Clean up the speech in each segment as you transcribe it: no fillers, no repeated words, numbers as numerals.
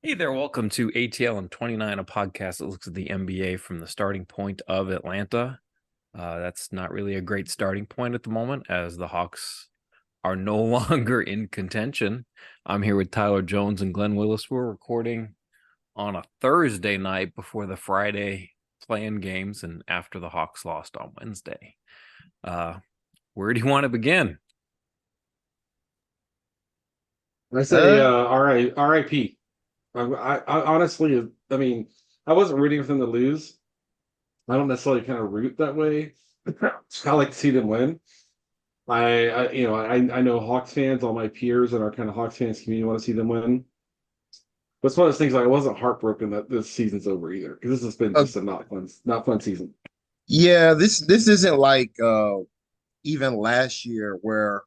Hey there, welcome to ATL and 29, a podcast that looks at the NBA from the starting point of Atlanta. That's not really a great starting point at the moment, as the Hawks are no longer in contention. I'm here with Tyler Jones and Glen Willis. We're recording on a Thursday night before the Friday play-in games and after the Hawks lost on Wednesday. Where do you want to begin? I say Uh, RIP. I honestly, I mean, I wasn't rooting for them to lose. I don't necessarily kind of root that way. I like to see them win. I know Hawks fans, all my peers in our kind of Hawks fans community want to see them win. But it's one of those things like I wasn't heartbroken that this season's over either because this has been uh, just a not fun season. yeah, this isn't like even last year where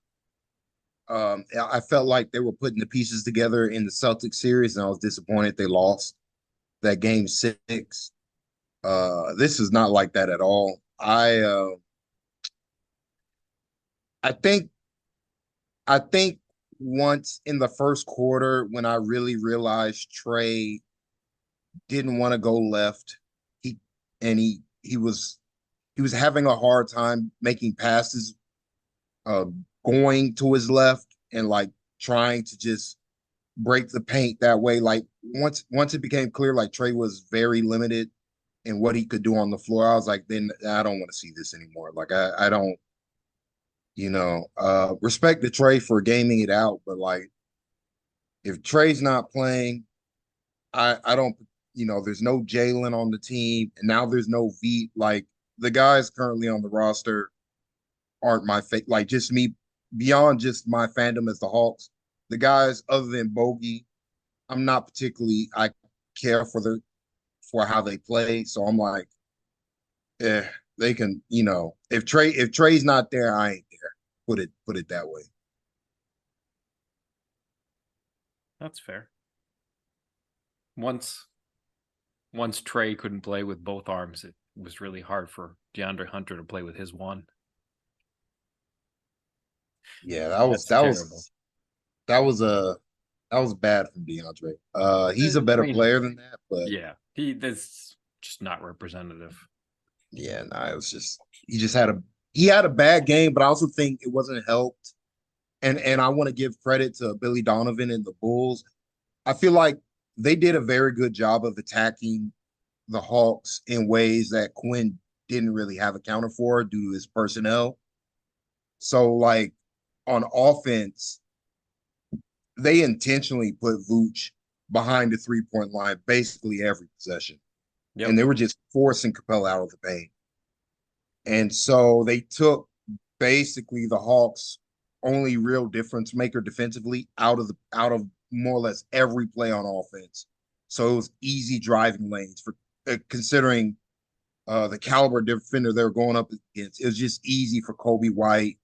I felt like they were putting the pieces together in the Celtics series, and I was disappointed they lost that game six. This is not like that at all. I think once in the first quarter when I really realized Trey didn't want to go left, he and he was having a hard time making passes uh going to his left and like trying to just break the paint that way. Like once it became clear like Trey was very limited in what he could do on the floor, I was like, then I don't want to see this anymore. Like I don't, respect the Trey for gaming it out, but like if Trey's not playing, I don't, there's no Jalen on the team, and now there's no V. Like the guys currently on the roster aren't my like just me beyond just my fandom as the Hawks. The guys other than Bogey, I'm not particularly I care for how they play. So I'm like, they can, if Trey's not there, I ain't there. Put it that way. That's fair. Once once Trey couldn't play with both arms, it was really hard for DeAndre Hunter to play with his one. Yeah, That's terrible. that was a that was bad from DeAndre. He's a I better mean, player than that, but yeah, that's just not representative. yeah, no, it was just he had a bad game, but I also think it wasn't helped. And I want to give credit to Billy Donovan and the Bulls. I feel like they did a very good job of attacking the Hawks in ways that Quinn didn't really have a counter for due to his personnel. So, like on offense, they intentionally put Vooch behind the 3-point line basically every possession, and Yep. they were just forcing Capella out of the paint. And so they took basically the Hawks' only real difference maker defensively out of more or less every play on offense. So it was easy driving lanes for considering the caliber defender they were going up against. It was just easy for Kobe White,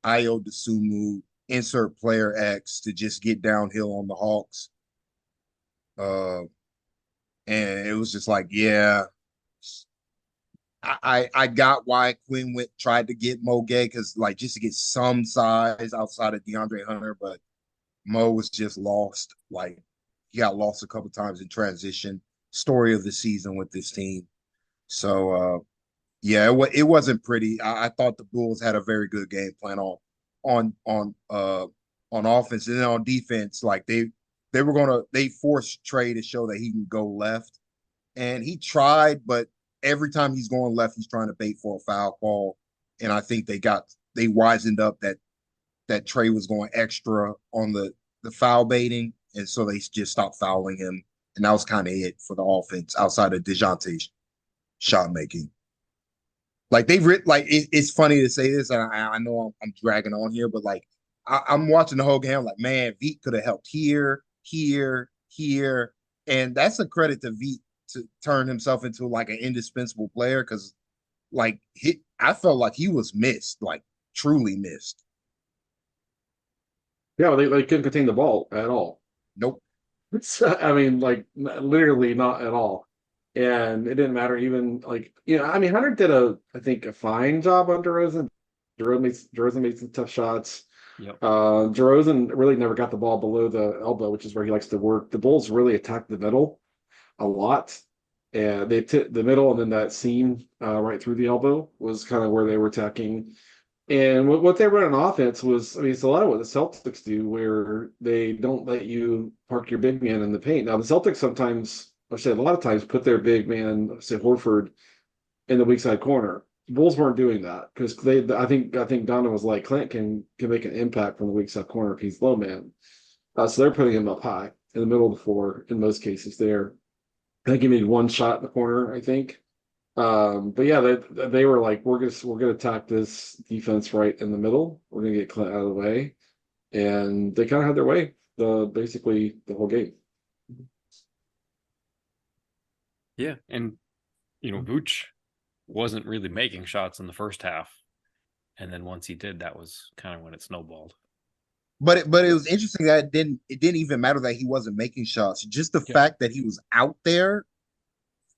Io DeSumo, insert player X to just get downhill on the Hawks. Uh, and it was just like, yeah, I got why Quinn went tried to get Mo Gay because like just to get some size outside of DeAndre Hunter, but Mo was just lost. Like he got lost a couple times in transition. Story of the season with this team. So yeah, it wasn't pretty. I thought the Bulls had a very good game plan on on uh on offense, and then on defense. Like they forced Trey to show that he can go left, and he tried, but every time he's going left, he's trying to bait for a foul call. And I think they wisened up that Trey was going extra on the foul baiting, and so they just stopped fouling him, and that was kind of it for the offense outside of Dejounte's shot making. Like it's funny to say this, and I know I'm dragging on here, but like I'm watching the whole game, I'm like, man, Veet could have helped here, here, here, and that's a credit to Veet to turn himself into like an indispensable player because I felt like he was missed, like truly missed. Yeah, well, they couldn't contain the ball at all. Nope. I mean, like literally not at all. And it didn't matter even like I mean Hunter did I think a fine job on DeRozan. DeRozan made some tough shots. Yep. DeRozan really never got the ball below the elbow, which is where he likes to work. The Bulls really attacked the middle a lot. And they the middle and then that seam right through the elbow was kind of where they were attacking. And what they run on offense was, I mean, it's a lot of what the Celtics do, where they don't let you park your big man in the paint. Now, the Celtics sometimes, I say a lot of times, put their big man, say Horford, in the weak side corner. Bulls weren't doing that because I think Donovan was like, Clint can make an impact from the weak side corner if he's low man. So they're putting him up high in the middle of the floor in most cases there. I think he made one shot in the corner, I think. But yeah, they were like, we're gonna attack this defense right in the middle. We're gonna get Clint out of the way, and they kind of had their way basically the whole game. Yeah, and Vooch wasn't really making shots in the first half, and then once he did, that was kind of when it snowballed. But it was interesting that it didn't even matter that he wasn't making shots. Just the Yeah, fact that he was out there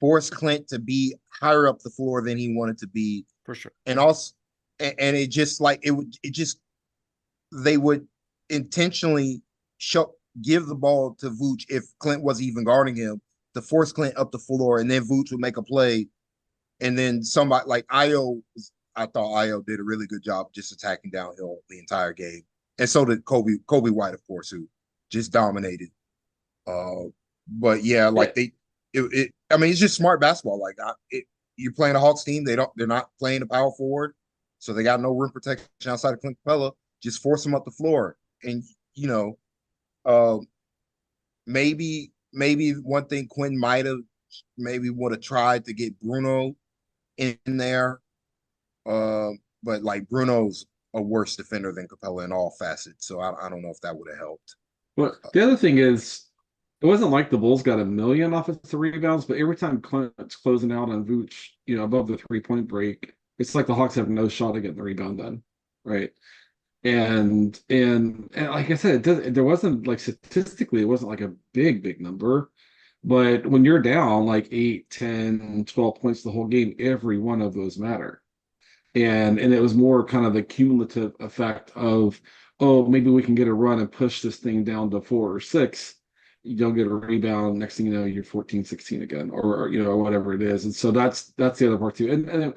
forced Clint to be higher up the floor than he wanted to be, for sure. and also, and it just like it just they would intentionally show give the ball to Vooch if Clint wasn't even guarding him to force Clint up the floor, and then Vooch would make a play, and then somebody like I thought Io did a really good job just attacking downhill the entire game, and so did Kobe White, of course, who just dominated. But yeah, Yeah, like I mean, it's just smart basketball. Like you're playing a Hawks team, they're not playing a power forward, so they got no rim protection outside of Clint Capella. Just force them up the floor, and you know, uh, maybe one thing Quinn might have maybe would have tried to get Bruno in there, uh, but like Bruno's a worse defender than Capella in all facets, so I don't know if that would have helped. But the other thing is, it wasn't like the Bulls got a million offensive rebounds, but every time Clint's closing out on Vooch, above the 3-point break, it's like the Hawks have no shot at getting the rebound done, right? And like I said, there wasn't like statistically, it wasn't like a big number. But when you're down like 8, 10, 12 points the whole game, every one of those matter. And it was more kind of the cumulative effect of, oh, maybe we can get a run and push this thing down to 4 or 6. You don't get a rebound. Next thing you know, you're 14, 16 again, or whatever it is. And so that's the other part too.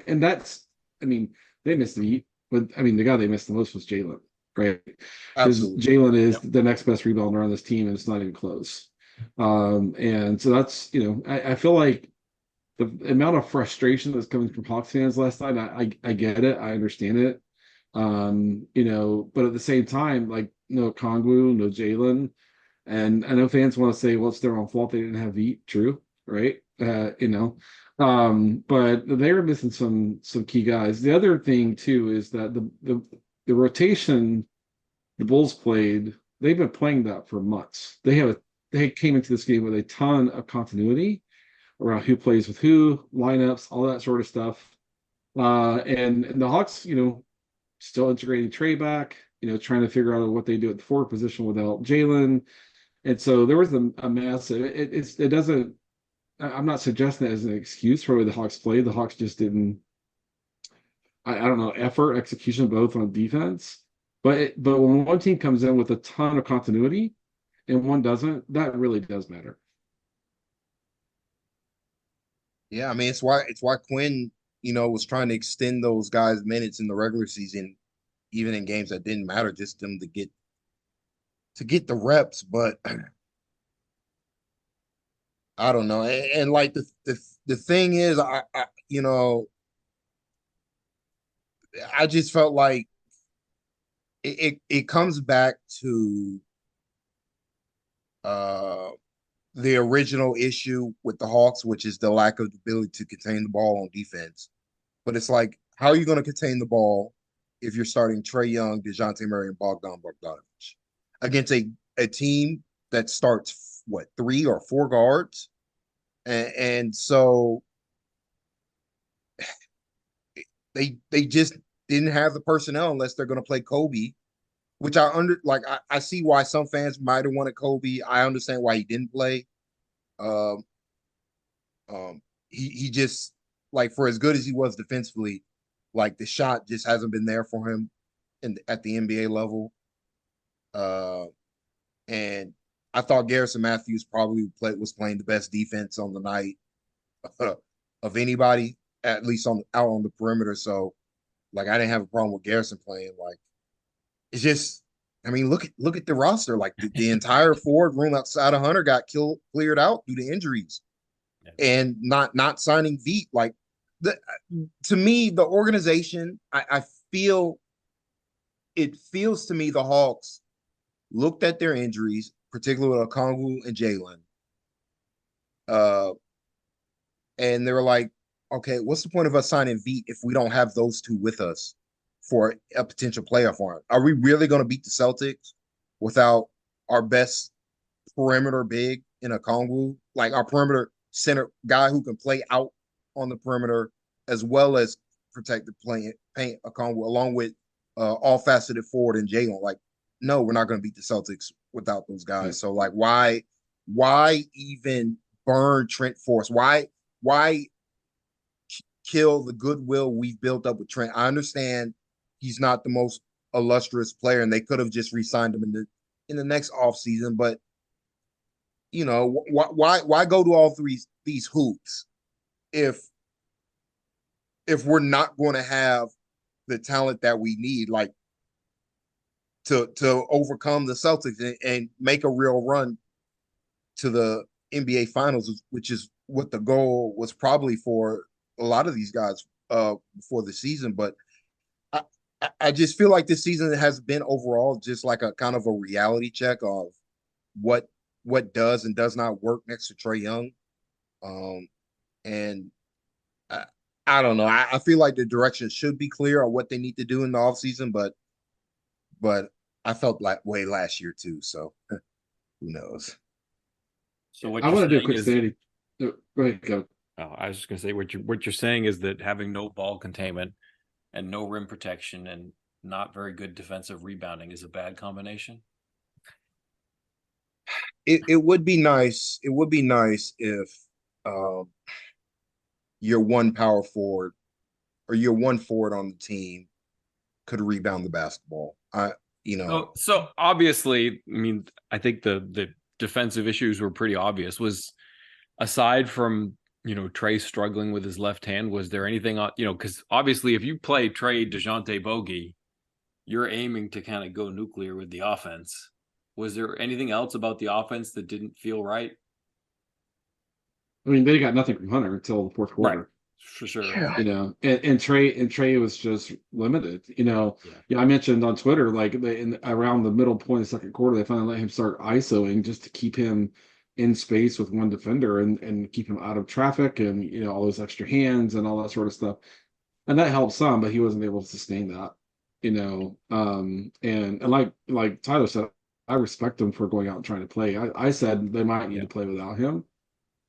And that's, I mean, they missed the heat, but I mean, the guy they missed the most was Jalen, right? Because Absolutely. Jalen is Yep. the next best rebounder on this team, and it's not even close. And so that's, I feel like the amount of frustration that's coming from Hawks fans last night, I get it, I understand it. But at the same time, like no Kongwu, no Jalen, and I know fans want to say, well, it's their own fault they didn't have Heat. True, right? But they were missing some key guys. The other thing too is that the rotation the Bulls played, they've been playing that for months. They came into this game with a ton of continuity around who plays with who, lineups, all that sort of stuff. And the Hawks, still integrating Trey back, trying to figure out what they do at the forward position without Jalen. And so there was a mess. It doesn't. I'm not suggesting that as an excuse for the way the Hawks played. The Hawks just didn't. I don't know, effort, execution, both on defense. But when one team comes in with a ton of continuity and one doesn't, that really does matter. Yeah, I mean it's why Quinn, was trying to extend those guys' minutes in the regular season, even in games that didn't matter, just them to get the reps. But I don't know. And like the thing is, I just felt like it comes back to uh the original issue with the Hawks, which is the lack of ability to contain the ball on defense. But it's like, how are you going to contain the ball if you're starting Trae Young, DeJounte Murray, and Bogdan Bogdanovic against a team that starts what 3 or 4 guards, and so they just didn't have the personnel unless they're going to play Kobe, which I see why some fans might have wanted Kobe. I understand why he didn't play. Um, he just like for as good as he was defensively, like the shot just hasn't been there for him at the NBA level. Uh, and I thought Garrison Matthews probably was playing the best defense on the night of anybody, at least out on the perimeter. So like I didn't have a problem with Garrison playing. Like it's just, I mean, look at the roster. Like the entire forward room outside of Hunter got cleared out due to injuries, Yeah. and not signing Veet. Like the to me, the organization, I feel it feels to me the Hawks looked at their injuries, particularly with Okongwu and Jalen, uh, and they were like, okay, what's the point of us signing Veet if we don't have those two with us for a potential playoff run? Are we really going to beat the Celtics without our best perimeter big in a Okongwu, like our perimeter center guy who can play out on the perimeter as well as protect the paint Okongwu along with all faceted forward and Jalen? Like, no, we're not going to beat the Celtics without those guys. So like, why even burn Trent Force? Why kill the goodwill we've built up with Trent? I understand he's not the most illustrious player, and they could have just re-signed him in the next offseason, but you know, why go to all these hoops if we're not going to have the talent that we need, like to overcome the Celtics and make a real run to the NBA Finals, which is what the goal was probably for a lot of these guys before the season. But I, I just feel like this season has been overall just like a kind of a reality check of what does and does not work next to Trae Young. And I, I don't know. I feel like the direction should be clear on what they need to do in the offseason, but I felt like way last year too. So who knows? So what I you're want to do a saying quick is, sanity. Go ahead, Kevin. oh, I was just gonna say what you're saying is that having no ball containment and no rim protection and not very good defensive rebounding is a bad combination. It would be nice. It would be nice if um, your one power forward or your one forward on the team could rebound the basketball. So obviously, I mean, I think the defensive issues were pretty obvious. Was aside from Trae struggling with his left hand, was there anything because obviously if you play Trae, DeJounte, Bogey, you're aiming to kind of go nuclear with the offense. Was there anything else about the offense that didn't feel right? I mean, they got nothing from Hunter until the fourth quarter. Right, for sure. Yeah. And Trey was just limited. Yeah. I mentioned on Twitter like around the middle point of the second quarter, they finally let him start ISOing just to keep him in space with one defender and keep him out of traffic and all those extra hands and all that sort of stuff. And that helped some, but he wasn't able to sustain that. And like Tyler said, I respect him for going out and trying to play. I said they might need to play without him.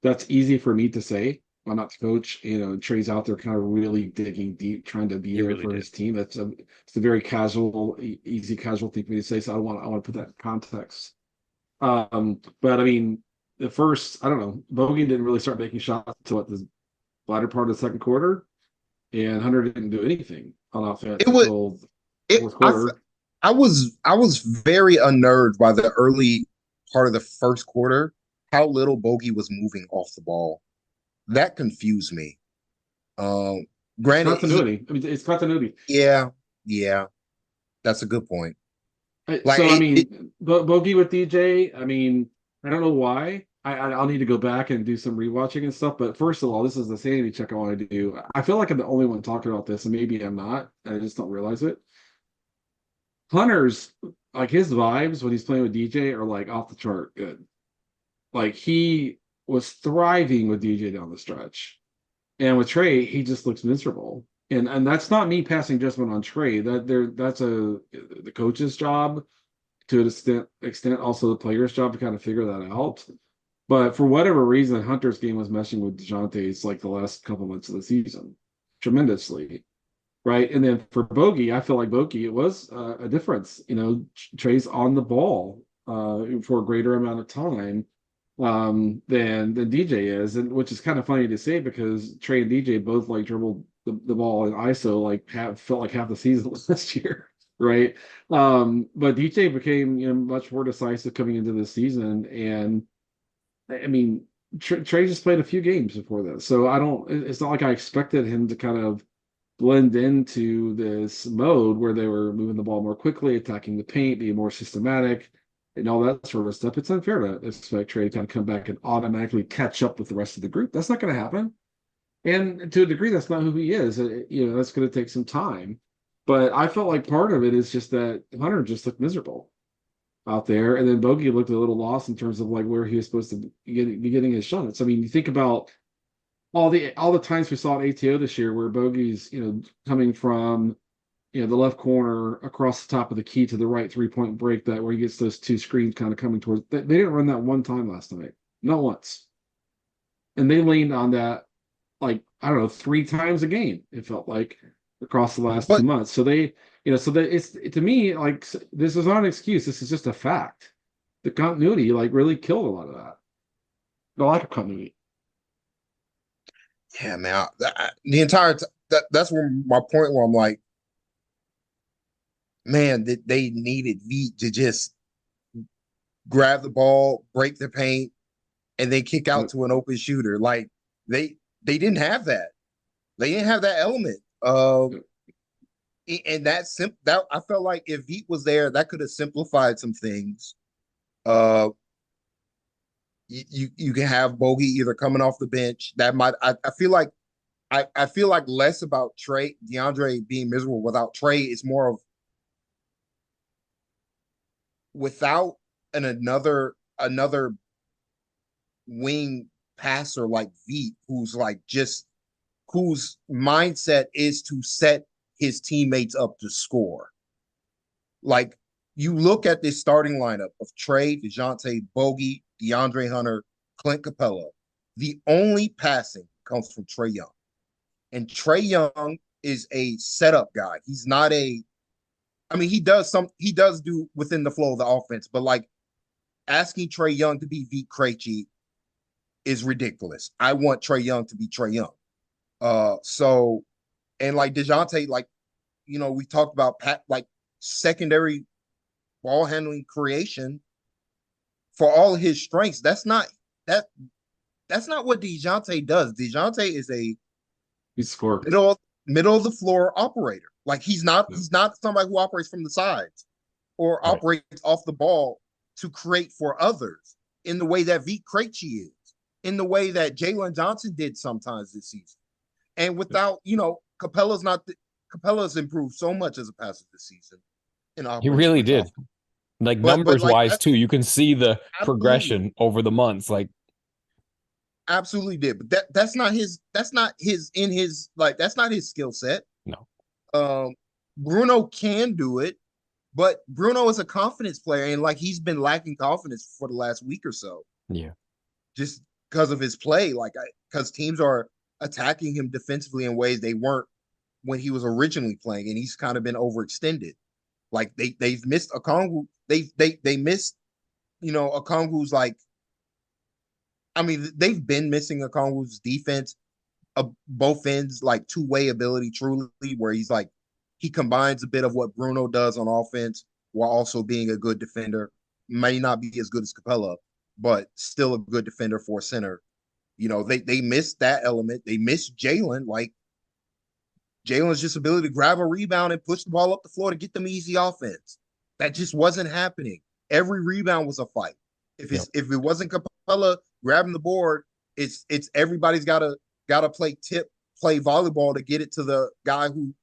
That's easy for me to say. I'm not the coach. Trey's out there kind of really digging deep, trying to be there really for did. his team. It's a very casual, easy casual thing for me to say. So I want to put that in context. But I mean, the first, I don't know, Bogan didn't really start making shots until the latter part of the second quarter, and Hunter didn't do anything on offense It was until the it. fourth quarter. I was very unnerved by the early part of the first quarter. How little Bogey was moving off the ball. That confused me. Granted, Continuity. I mean, it's continuity. yeah, that's a good point. Like So I mean, Bogey with DJ. I mean, I don't know why. I'll need to go back and do some rewatching and stuff. But first of all, this is the sanity check I want to do. I feel like I'm the only one talking about this, and maybe I'm not. I just don't realize it. Hunter's like his vibes when he's playing with DJ are like off the chart good. Like he was thriving with DJ down the stretch, and with Trey, he just looks miserable. And that's not me passing judgment on Trey. That's the coach's job to an extent also the player's job to kind of figure that out. But for whatever reason, Hunter's game was meshing with DeJounte's like the last couple months of the season tremendously. Right. And then for Bogey, I feel like Bogey, it was a difference. Trey's on the ball for a greater amount of time than DJ is, and which is kind of funny to say because Trey and DJ both like dribbled the ball in ISO like felt like half the season last year. right? But DJ became, much more decisive coming into the season, and I mean, Trey just played a few games before this, so I don't. It's not like I expected him to kind of blend into this mode where they were moving the ball more quickly, attacking the paint, being more systematic, and all that sort of stuff. It's unfair to expect Trey to kind of come back and automatically catch up with the rest of the group. That's not going to happen. And to a degree, that's not who he is. That's going to take some time. But I felt like part of it is just that Hunter just looked miserable out there, and then Bogey looked a little lost in terms of like where he was supposed to be getting his shots. I mean, you think about all the times we saw at ATO this year where Bogey's coming from the left corner across the top of the key to the right 3-point break, that where he gets those two screens kind of coming towards. They didn't run that one time last night, not once, and they leaned on that like I don't know 3 times a game. It felt like across the last But 2 months. So that it's to me like this is not an excuse. This is just a fact. The continuity like really killed a lot of that. The lack of continuity. yeah, man, the entire that's where my point where I'm like, man, that they needed Veet to just grab the ball, break the paint, and then kick out to an open shooter. Like they didn't have that. They didn't have that element. And that I felt like if Veet was there, that could have simplified some things. You can have Bogey either coming off the bench. That might I feel like I feel like less about DeAndre being miserable without Trey. It's more of without another wing passer like Veet, whose mindset is to set his teammates up to score. Like you look at this starting lineup of Trey, DeJounte, Bogey, DeAndre Hunter, Clint Capella. The only passing comes from Trae Young. And Trae Young is a setup guy. He's not he does do within the flow of the offense, but like asking Trae Young to be Vit Krejci is ridiculous. I want Trae Young to be Trae Young. So and like DeJounte, like, we talked about like secondary ball handling creation for all of his strengths. That's not what DeJounte does. DeJounte is a He's scored. middle of the floor operator. Like he's not somebody who operates from the sides or operates off the ball to create for others in the way that Vit Krejci is, in the way that Jalen Johnson did sometimes this season. And without, Capella's improved so much as a passer this season. He really did. Like numbers wise too. You can see the progression over the months. Like absolutely did. But that's not his skill set. No. Bruno can do it, but Bruno is a confidence player, and like he's been lacking confidence for the last week or so. Yeah. Just because of his play, because teams are attacking him defensively in ways they weren't when he was originally playing, and he's kind of been overextended. Like they've missed Okongwu. They missed, Okongwu's like. I mean, they've been missing Okongwu's defense, both ends, like two-way ability, truly, where he's like he combines a bit of what Bruno does on offense while also being a good defender. May not be as good as Capella, but still a good defender for a center. They missed that element. They missed Jalen. Like Jalen's just ability to grab a rebound and push the ball up the floor to get them easy offense. That just wasn't happening. Every rebound was a fight. If it wasn't Capella grabbing the board, it's everybody's gotta play volleyball to get it to the guy who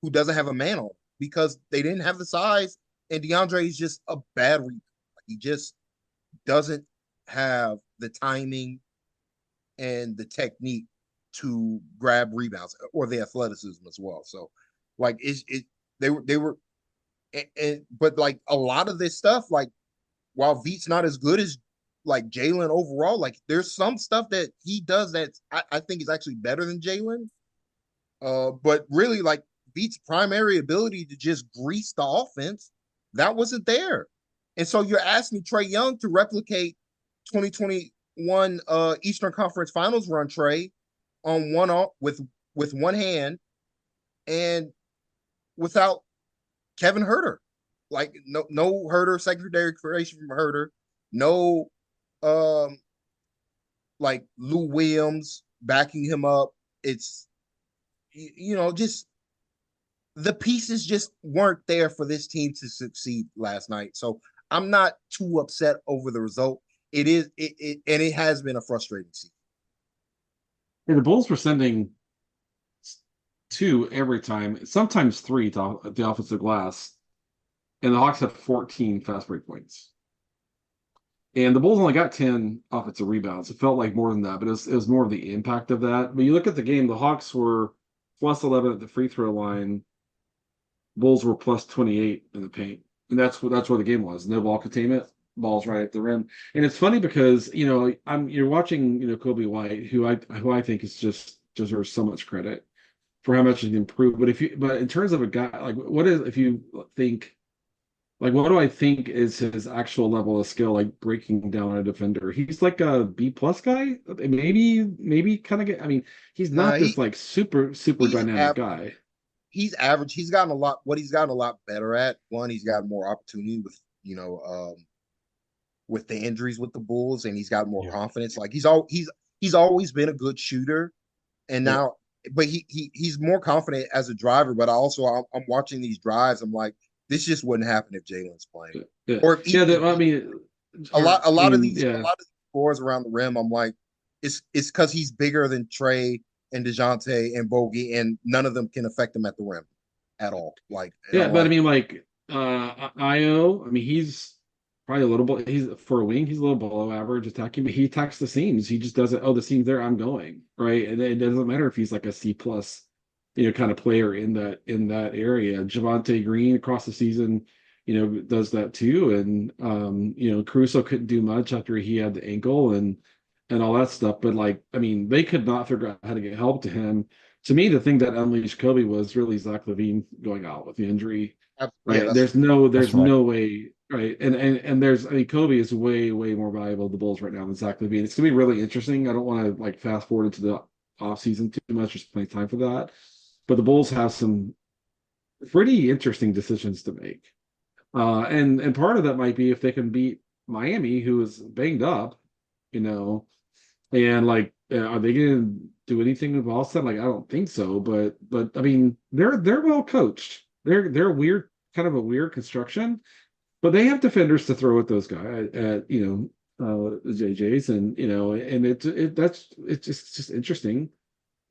doesn't have a man on, because they didn't have the size, and DeAndre is just a bad rebounder. He just doesn't have the timing and the technique to grab rebounds or the athleticism as well. So like they were but like a lot of this stuff, like while Veet's not as good as like Jalen overall, like there's some stuff that he does that I think is actually better than Jalen. But really, like Veet's primary ability to just grease the offense, that wasn't there. And so you're asking Trae Young to replicate 2021 Eastern Conference Finals run, Trae, with one hand and without Kevin Herter. Like no Herter, secondary creation from Herter. No like Lou Williams backing him up. It's just the pieces just weren't there for this team to succeed last night. So I'm not too upset over the result. It has been a frustrating season. And the Bulls were sending two every time, sometimes three to the offensive glass, and the Hawks had 14 fast break points. And the Bulls only got 10 offensive rebounds. It felt like more than that, but it was more of the impact of that. But you look at the game, the Hawks were plus 11 at the free throw line. Bulls were plus 28 in the paint. And that's where the game was. No ball containment, balls right at the rim. And it's funny because, you're watching, Kobe White, who I think is just deserves so much credit for how much he's improved. But in terms of a guy, like if you think, like, what do I think is his actual level of skill, like breaking down a defender? He's like a B plus guy, maybe kind of I mean, he's Nah, not this like super he's dynamic guy. he's average. He's gotten a lot better at. One, he's got more opportunity with the injuries with the Bulls, and he's got more confidence. Like he's always been a good shooter, and now, but he's more confident as a driver. But I'm watching these drives. I'm like, this just wouldn't happen if Jalen's playing, or if I mean, a lot of these scores around the rim. I'm like, it's because he's bigger than Trey and DeJounte and Bogey, and none of them can affect him at the rim at all. Like, but I mean, like Io. I mean, he's probably a little bit. He's for a wing. He's a little below average attacking, but he attacks the seams. He just doesn't. Oh, the seam's there. I'm going right, and it doesn't matter if he's like a C plus, kind of player in that area. Javonte Green across the season, does that too, and Caruso couldn't do much after he had the ankle and all that stuff. But like, I mean, they could not figure out how to get help to him. To me, the thing that unleashed Kobe was really Zach LaVine going out with the injury. Right. Yeah, there's no way. Right. And there's, I mean, Kobe is way, way more valuable to the Bulls right now than Zach LaVine. It's gonna be really interesting. I don't want to like fast forward into the off season too much. There's plenty of time for that. But the Bulls have some pretty interesting decisions to make. And part of that might be if they can beat Miami, who is banged up, and like, are they going to do anything with Boston? Like, I don't think so. But I mean, they're well coached. They're weird, kind of a weird construction, but they have defenders to throw at those guys at the JJs, and it's just interesting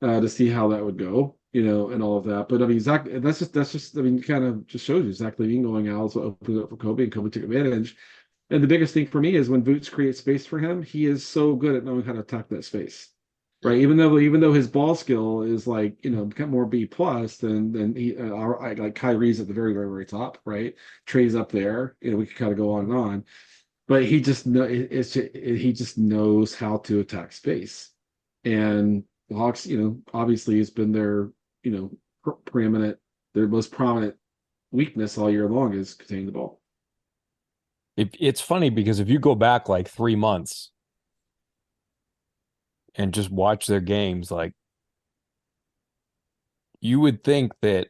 to see how that would go, and all of that. But I mean, Zach, that's just I mean, kind of just shows you Zach LaVine going out, so opened up for Kobe, and Kobe took advantage. And the biggest thing for me is when Vooch creates space for him, he is so good at knowing how to attack that space, right? Even though his ball skill is like become more B plus than he like Kyrie's at the very very very top, right? Trey's up there, we could kind of go on and on, but he just he just knows how to attack space, and the Hawks, obviously has been their preeminent, their most prominent weakness all year long is containing the ball. It's funny because if you go back like 3 months and just watch their games, like you would think that,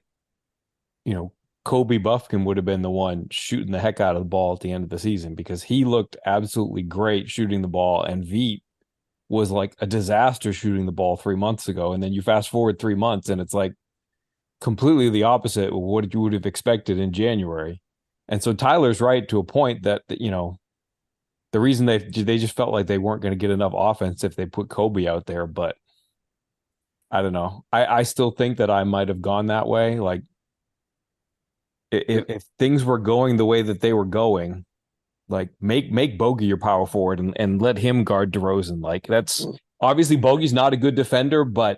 Kobe Buffkin would have been the one shooting the heck out of the ball at the end of the season because he looked absolutely great shooting the ball, and Veet was like a disaster shooting the ball 3 months ago. And then you fast forward 3 months and it's like completely the opposite of what you would have expected in January. And so Tyler's right to a point that the reason they just felt like they weren't going to get enough offense if they put Kobe out there. But I don't know. I still think that I might have gone that way. Like if things were going the way that they were going, like make Bogey your power forward and let him guard DeRozan. Like that's obviously Bogey's not a good defender, but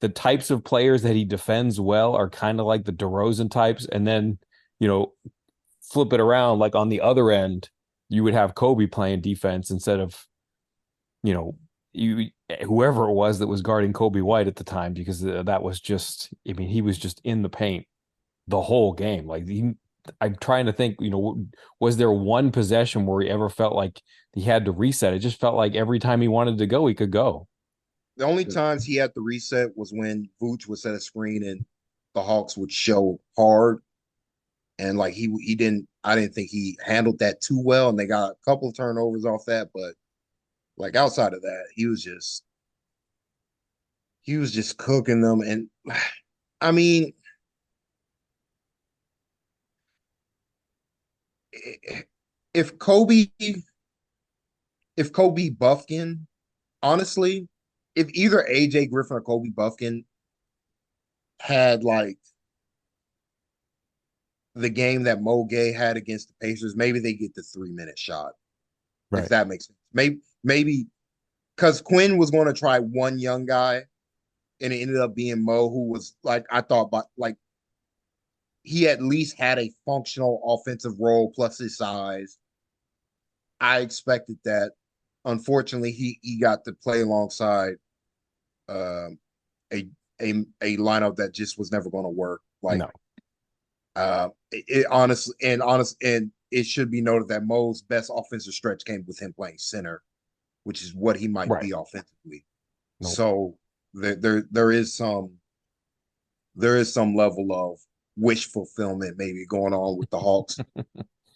the types of players that he defends well are kind of like the DeRozan types. And then, flip it around, like on the other end, you would have Kobe playing defense instead of, whoever it was that was guarding Kobe White at the time, because that was just, I mean, he was just in the paint the whole game. Like I'm trying to think, was there one possession where he ever felt like he had to reset? It just felt like every time he wanted to go, he could go. The only times he had to reset was when Vooch would set a screen and the Hawks would show hard. and like he didn't. I didn't think he handled that too well, and they got a couple of turnovers off that. But like outside of that, he was just cooking them, and I mean, if Kobe if Kobe Buffkin, honestly, if either AJ Griffin or Kobe Buffkin had like the game that Mo Gay had against the Pacers, maybe they get the 3 minute shot, if Right. that makes sense. Maybe because Quinn was going to try one young guy, and it ended up being Mo, who was like I thought, but like he at least had a functional offensive role plus his size. I expected that. Unfortunately, he got to play alongside um, a a lineup that just was never going to work. Like No. and it should be noted that Mo's best offensive stretch came with him playing center, which is what he might Right. be offensively. Nope. So there is some level of wish fulfillment maybe going on with the Hawks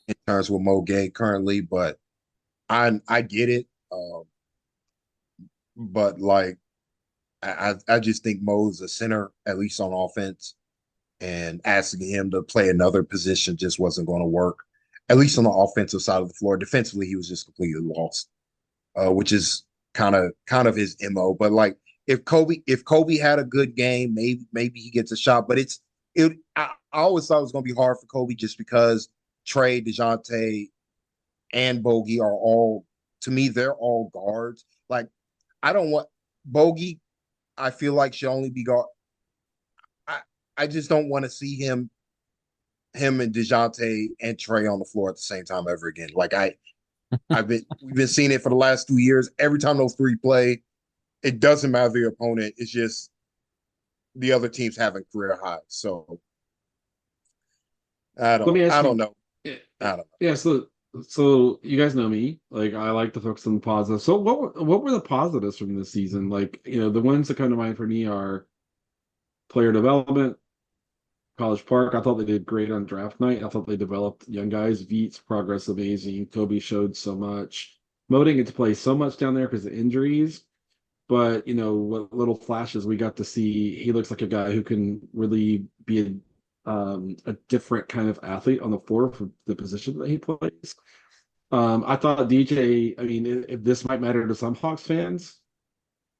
in terms with Mo Gay currently, but I get it. But like I just think Mo's a center, at least on offense, and asking him to play another position just wasn't going to work. At least on the offensive side of the floor. Defensively, he was just completely lost, which is kind of his MO. But like if Kobe had a good game, maybe he gets a shot. But I always thought it was going to be hard for Kobe just because Trey, DeJounte, and Bogey are all, to me, they're all guards. Like I don't want Bogey. I feel like should only be guard. I I just don't want to see him and DeJounte and Trey on the floor at the same time ever again. Like we've been seeing it for the last 2 years. Every time those three play, it doesn't matter the opponent. It's just the other team's having career highs. So I Let don't me I ask don't you. know. eh, I don't know. Yeah, so you guys know me. Like I like to focus on the positives. So what were the positives from this season? Like, the ones that come to mind for me are player development, College Park. I thought they did great on draft night. I thought they developed young guys. Veets progress amazing. Kobe showed so much. Mo didn't get to play so much down there because of injuries. But what little flashes we got to see, he looks like a guy who can really be a different kind of athlete on the floor for the position that he plays. I thought DJ. I mean, if this might matter to some Hawks fans,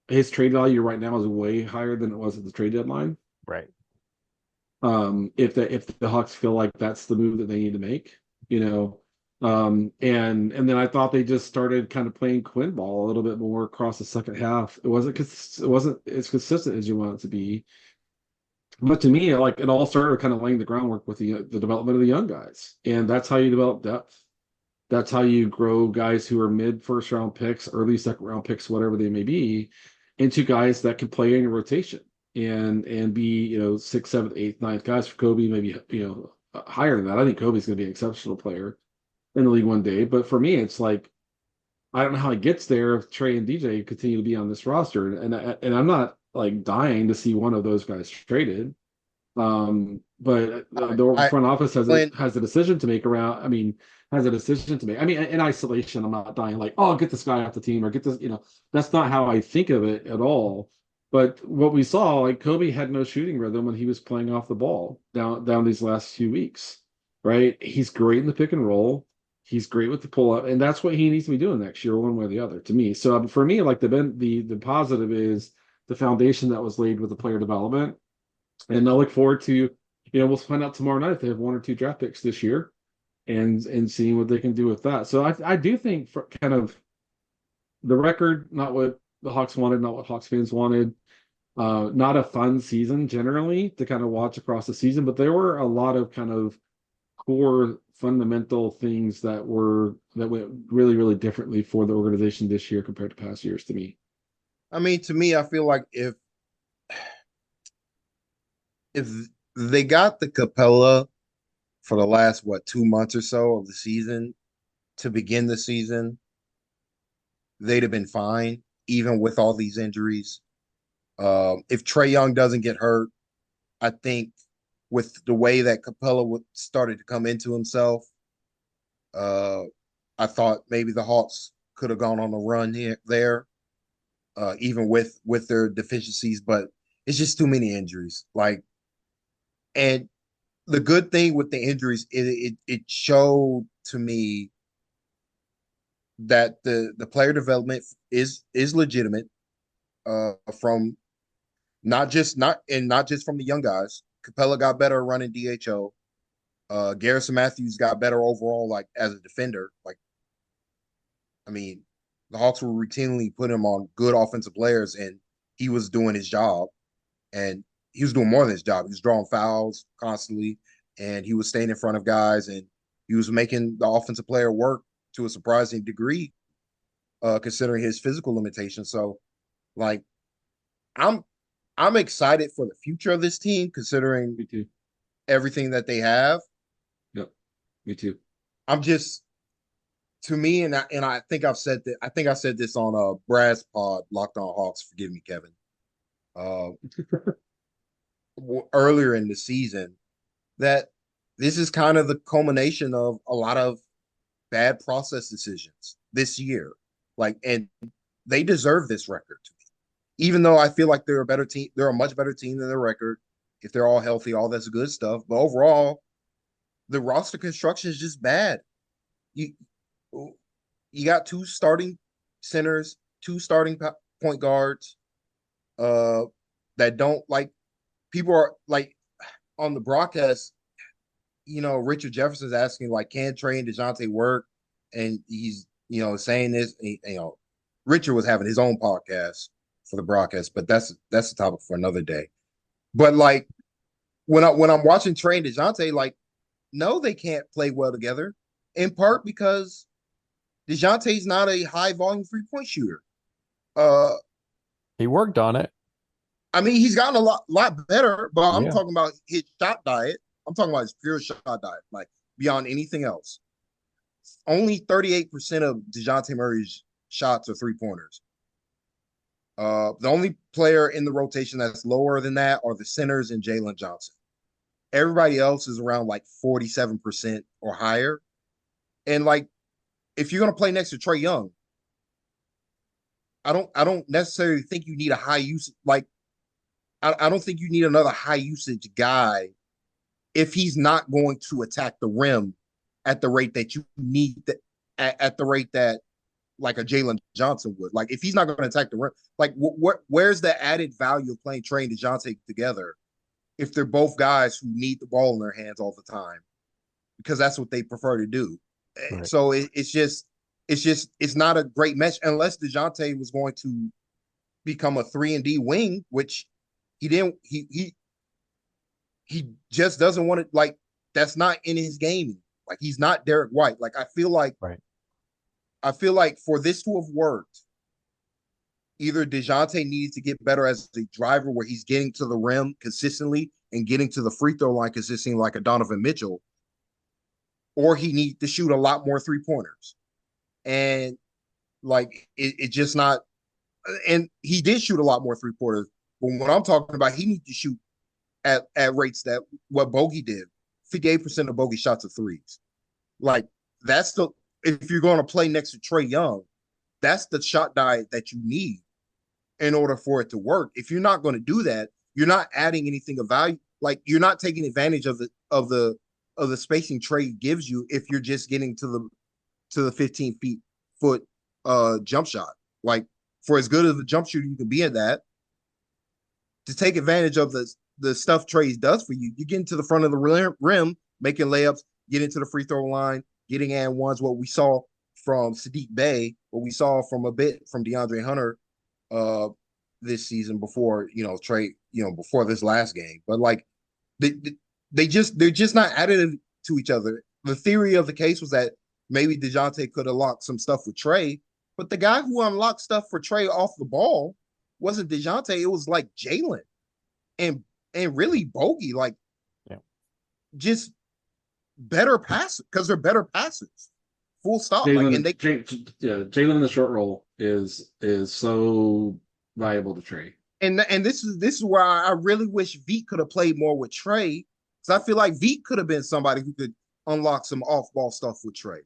his trade value right now is way higher than it was at the trade deadline. Right. If the Hawks feel like that's the move that they need to make, you know. And then I thought they just started kind of playing Quinn ball a little bit more across the second half. It wasn't as consistent as you want it to be. But to me, like it all started kind of laying the groundwork with the development of the young guys, and that's how you develop depth. That's how you grow guys who are mid first round picks, early second round picks, whatever they may be, into guys that can play in your rotation and be, sixth, seventh, eighth, ninth guys. For Kobe, maybe higher than that. I think Kobe's going to be an exceptional player in the league one day. But for me, it's like I don't know how he gets there if Trey and DJ continue to be on this roster, and I'm not like dying to see one of those guys traded. But the I front office has a Glenn, has a decision to make around. I mean, has a decision to make. I mean, in isolation, I'm not dying like, oh, get this guy off the team or get this. That's not how I think of it at all. But what we saw, like Kobe had no shooting rhythm when he was playing off the ball down these last few weeks, right? He's great in the pick and roll. He's great with the pull up, and that's what he needs to be doing next year, one way or the other. To me, so for me, like the positive is the foundation that was laid with the player development, and I look forward to, we'll find out tomorrow night if they have one or two draft picks this year, and seeing what they can do with that. So I do think for kind of the record, not what the Hawks wanted, not what Hawks fans wanted. Not a fun season generally to kind of watch across the season, but there were a lot of kind of core fundamental things that went really, really differently for the organization this year compared to past years to me. I mean, to me, I feel like if they got the Capella for the last 2 months or so of the season to begin the season, they'd have been fine, even with all these injuries. If Trey Young doesn't get hurt, I think with the way that Capella started to come into himself. I thought maybe the Hawks could have gone on a run there, even with their deficiencies, but it's just too many injuries. Like, and the good thing with the injuries, it showed to me that the player development is legitimate, from not just from the young guys. Capella got better running DHO. Garrison Matthews got better overall, like as a defender. Like, I mean, the Hawks were routinely putting him on good offensive players, and he was doing his job. And he was doing more than his job. He was drawing fouls constantly, and he was staying in front of guys, and he was making the offensive player work to a surprising degree, considering his physical limitations. So, like, I'm excited for the future of this team, considering Me too. everything that they have. Yep. Me too. I'm just, to me, and I think I've said that. I think I said this on Brad's pod, Locked On Hawks. Forgive me, Kevin. Earlier in the season, that this is kind of the culmination of a lot of bad process decisions this year. Like, and they deserve this record to me. Even though I feel like they're a better team, they're a much better team than their record. If they're all healthy, all that's good stuff. But overall, the roster construction is just bad. You got two starting centers, two starting point guards, that don't, like, people are like on the broadcast, Richard Jefferson's asking, like, can Trey and DeJounte work? And he's, saying this, Richard was having his own podcast for the broadcast, but that's the topic for another day. But like, when I'm watching Trey and DeJounte, like, no, they can't play well together, in part because DeJounte's not a high volume 3-point shooter. He worked on it. I mean, he's gotten a lot better, but I'm Yeah. talking about his shot diet. I'm talking about his pure shot diet, like, beyond anything else. Only 38% of DeJounte Murray's shots are 3-pointers. The only player in the rotation that's lower than that are the centers and Jalen Johnson. Everybody else is around like 47% or higher. And like, if you're gonna play next to Trae Young, I don't necessarily think you need a high usage. Like, I don't think you need another high usage guy if he's not going to attack the rim at the rate that you need, at the rate that, like, a Jalen Johnson would. Like, if he's not going to attack the rim, like, where's the added value of playing Trey and DeJounte together if they're both guys who need the ball in their hands all the time, because that's what they prefer to do. Right. So it's not a great match unless DeJounte was going to become a 3-and-D wing, which he didn't. He just doesn't want it. Like, that's not in his game. Like, he's not Derek White. Like, I feel like for this to have worked, either DeJounte needs to get better as a driver, where he's getting to the rim consistently and getting to the free throw line consistently, like a Donovan Mitchell, or he needs to shoot a lot more 3-pointers. And like, it just not. And he did shoot a lot more 3-pointers. But what I'm talking about, he needs to shoot at rates that what Bogey did. 58% of Bogey shots are threes. Like, that's the, if you're going to play next to Trae Young, that's the shot diet that you need in order for it to work. If you're not going to do that, you're not adding anything of value. Like, you're not taking advantage of the spacing Trae gives you if you're just getting to the 15 foot jump shot. Like, for as good of a jump shooter you can be at that, to take advantage of the stuff Trae does for you, you get into the front of the rim, making layups, get into the free throw line, getting and ones. What we saw from Sadiq Bey, what we saw from a bit from DeAndre Hunter this season, before Trae, before this last game. But like, they're just not additive to each other. The theory of the case was that maybe DeJounte could unlock some stuff with Trae, but the guy who unlocked stuff for Trae off the ball wasn't DeJounte. It was like Jalen and really Bogey. Like, just better passes, because they're better passes. Full stop. Jalen, like, Jalen in the short roll is so valuable to Trae. And this is where I really wish Veet could have played more with Trae, Because I feel like Veet could have been somebody who could unlock some off-ball stuff with Trey.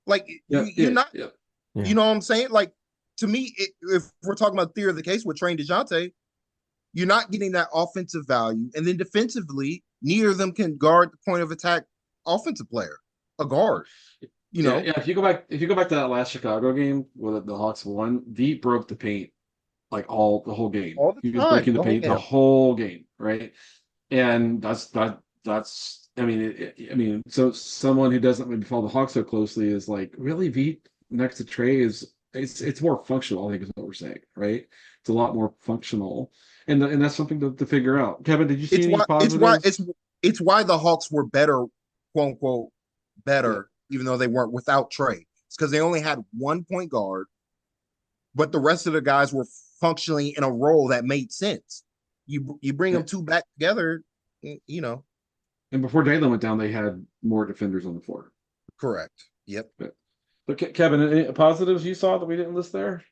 Like you're not, yeah. you know what I'm saying? Like to me, if we're talking about theory of the case with Trey and DeJounte, you're not getting that offensive value, and then defensively, neither of them can guard the point of attack offensive player, a guard. You know, Yeah. If you go back to that last Chicago game where the Hawks won, Veet broke the paint like the whole game. all the He was time, breaking the the whole paint game. the whole game, right? And that's so someone who doesn't maybe follow the Hawks so closely is like, really, Veet next to Trey is it's more functional, I think is what we're saying, right? It's a lot more functional. And that's something to figure out. Kevin, did you see It's any why positives? it's why the Hawks were better, quote unquote, Yeah. better, even though they weren't without Trey. It's because they only had one point guard, but the rest of the guys were functioning in a role that made sense. You bring them two back together, you know. And before Jalen went down, they had more defenders on the floor. Correct. Yep. But Kevin, any positives you saw that we didn't list there?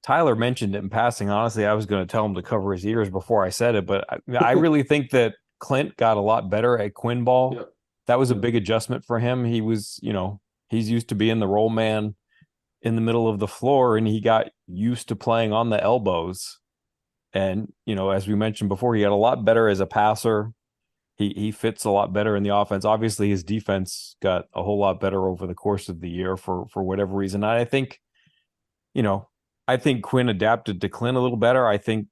Tyler mentioned it in passing. Honestly, I was going to tell him to cover his ears before I said it, but I really think that Clint got a lot better at Quinn ball. Yep. That was a Yep. big adjustment for him. He was, he's used to being the roll man in the middle of the floor, and he got used to playing on the elbows. And, as we mentioned before, he got a lot better as a passer. He fits a lot better in the offense. Obviously, his defense got a whole lot better over the course of the year for whatever reason. I think, I think Quinn adapted to Clint a little better. I think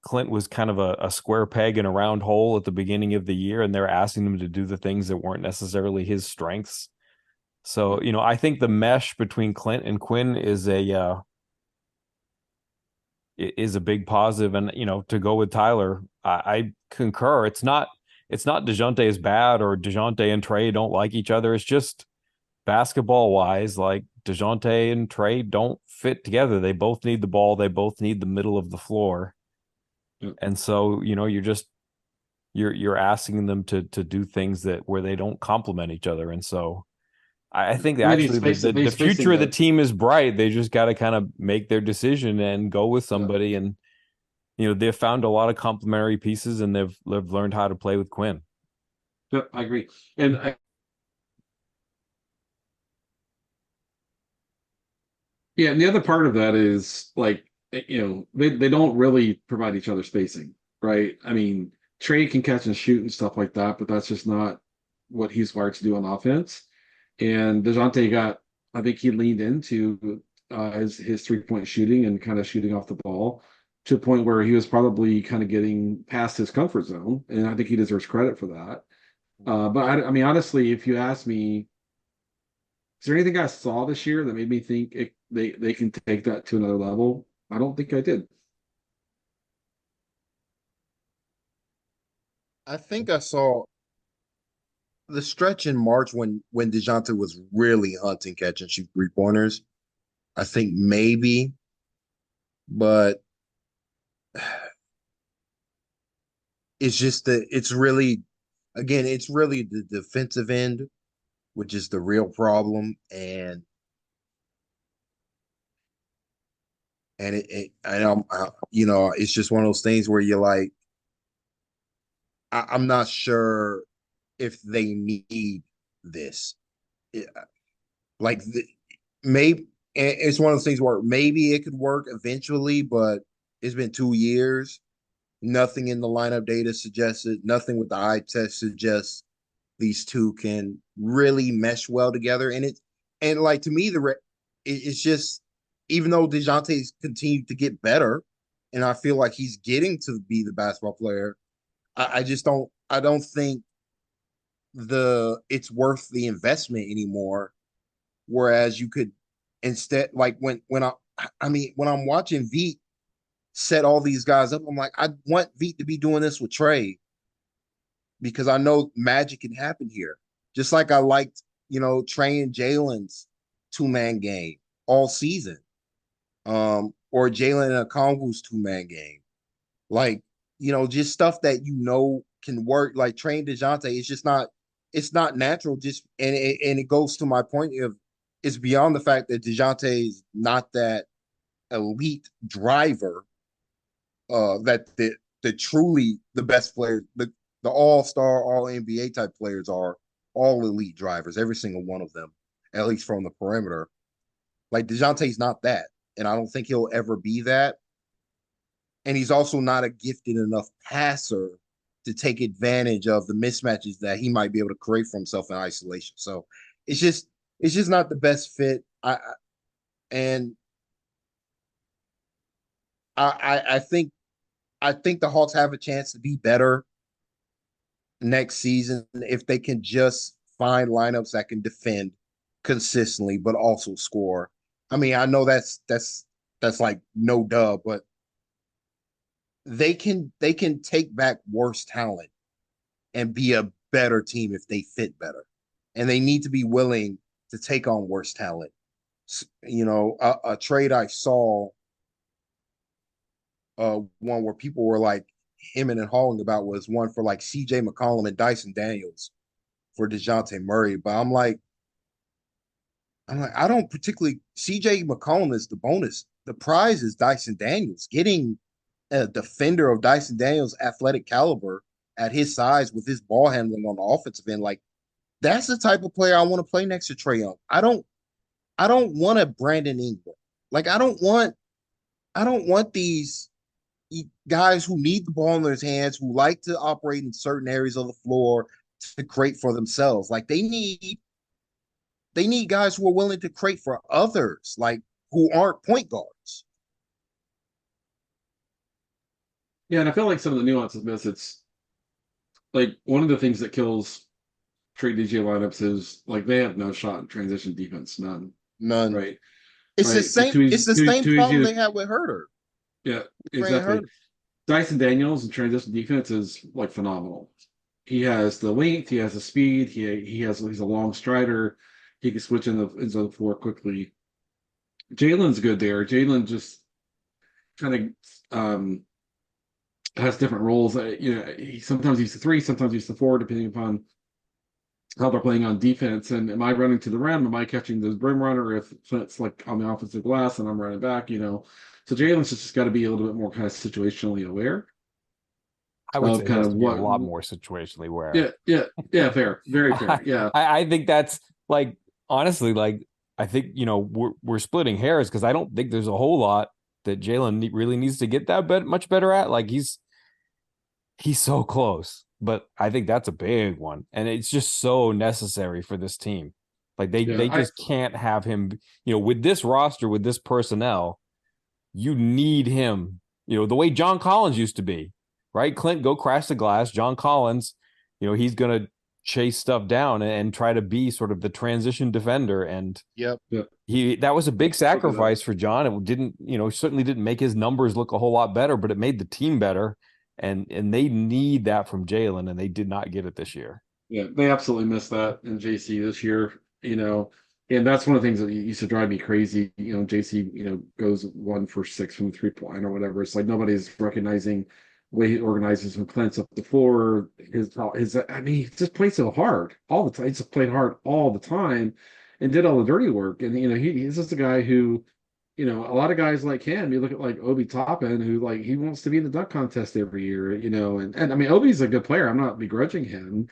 Clint was kind of a square peg in a round hole at the beginning of the year, and they're asking him to do the things that weren't necessarily his strengths. So, I think the mesh between Clint and Quinn is a big positive. And, to go with Tyler, I concur. It's not DeJounte is bad or DeJounte and Trey don't like each other. It's just basketball wise, like DeJounte and Trey don't fit together. They both need the ball. They both need the middle of the floor. Yep. And so, you're asking them to do things where they don't complement each other. And so I think that actually the future of the team is bright. They just got to kind of make their decision and go with somebody. And, they've found a lot of complementary pieces, and they've learned how to play with Quinn. Yep, I agree. And yeah, and the other part of that is like, they don't really provide each other spacing, right? I mean, Trey can catch and shoot and stuff like that, but that's just not what he's wired to do on offense. And I think he leaned into his 3-point shooting and kind of shooting off the ball to a point where he was probably kind of getting past his comfort zone. And I think he deserves credit for that. But I mean, honestly, if you ask me, is there anything I saw this year that made me think they can take that to another level? I don't think I did. I think I saw the stretch in March when DeJounte was really hunting, catch, and shoot 3-pointers. I think maybe, but it's really the defensive end, which is the real problem. And it's just one of those things where you're like, I'm not sure if they need this. Like maybe it's one of those things where maybe it could work eventually, but it's been 2 years. Nothing in the lineup data suggests it. Nothing with the eye test suggests these two can really mesh well together. And like to me, it's just, even though DeJounte's continued to get better, and I feel like he's getting to be the basketball player, I don't think it's worth the investment anymore. Whereas you could instead, like when I'm watching Veet set all these guys up, I'm like, I want Veet to be doing this with Trey because I know magic can happen here. Just like I liked, Trey and Jalen's 2-man game all season. Or Jalen and Okongwu's 2-man game. Like, just stuff that can work. Like Trey and DeJounte, it's not natural. And it goes to my point of, it's beyond the fact that DeJounte is not that elite driver that truly the best players, the all-star, all NBA type players are all elite drivers, every single one of them, at least from the perimeter. Like DeJounte's not that, and I don't think he'll ever be that. And he's also not a gifted enough passer to take advantage of the mismatches that he might be able to create for himself in isolation. So it's just not the best fit. And I think the Hawks have a chance to be better next season if they can just find lineups that can defend consistently but also score. I mean, I know that's like no duh, but they can take back worse talent and be a better team if they fit better. And they need to be willing to take on worse talent. You know, a trade I saw, one where people were like hemming and hawing about was one for like CJ McCollum and Dyson Daniels for DeJounte Murray. But I'm like, I don't particularly, CJ McCollum is the bonus. The prize is Dyson Daniels. Getting a defender of Dyson Daniels' athletic caliber at his size with his ball handling on the offensive end, like that's the type of player I want to play next to Trae Young. I don't want a Brandon Ingram. Like I don't want these guys who need the ball in their hands, who like to operate in certain areas of the floor to create for themselves. Like they need guys who are willing to create for others, like who aren't point guards. Yeah, and I feel like some of the nuances miss. It's like one of the things that kills trade DJ lineups is like they have no shot in transition defense, none. None. Right. It's the same. It's the same problem they had with Herter. Yeah, exactly. Dyson Daniels in transition defense is like phenomenal. He has the length, he has the speed, he's a long strider. He can switch into the floor quickly. Jalen's good there. Jalen just kind of has different roles. He sometimes he's the three, sometimes he's the four, depending upon how they're playing on defense. And am I running to the rim? Am I catching the rim runner if it's like on the offensive glass and I'm running back? So Jalen's just got to be a little bit more kind of situationally aware. I would say kind of what a lot more situationally aware. Yeah, fair, very fair. Yeah, I think that's like honestly, like I think we're splitting hairs because I don't think there's a whole lot that Jalen really needs to get that much better at. Like he's so close, but I think that's a big one, and it's just so necessary for this team. Like they just can't have him. With this roster, with this personnel, you need him. The way John Collins used to be. Right, Clint, go crash the glass. John Collins, he's gonna chase stuff down and try to be sort of the transition defender. And that was a big sacrifice for John. It didn't, certainly didn't make his numbers look a whole lot better, but it made the team better. And they need that from Jalen, and they did not get it this year. Yeah, they absolutely missed that in JC this year. And that's one of the things that used to drive me crazy. JC, goes 1 for 6 from the 3-point or whatever. It's like nobody's recognizing way he organizes and plants up the floor. He just played so hard all the time. He just played hard all the time and did all the dirty work. And he's just a guy who, a lot of guys like him. You look at like Obi Toppin, who like he wants to be in the dunk contest every year. And I mean Obi's a good player. I'm not begrudging him,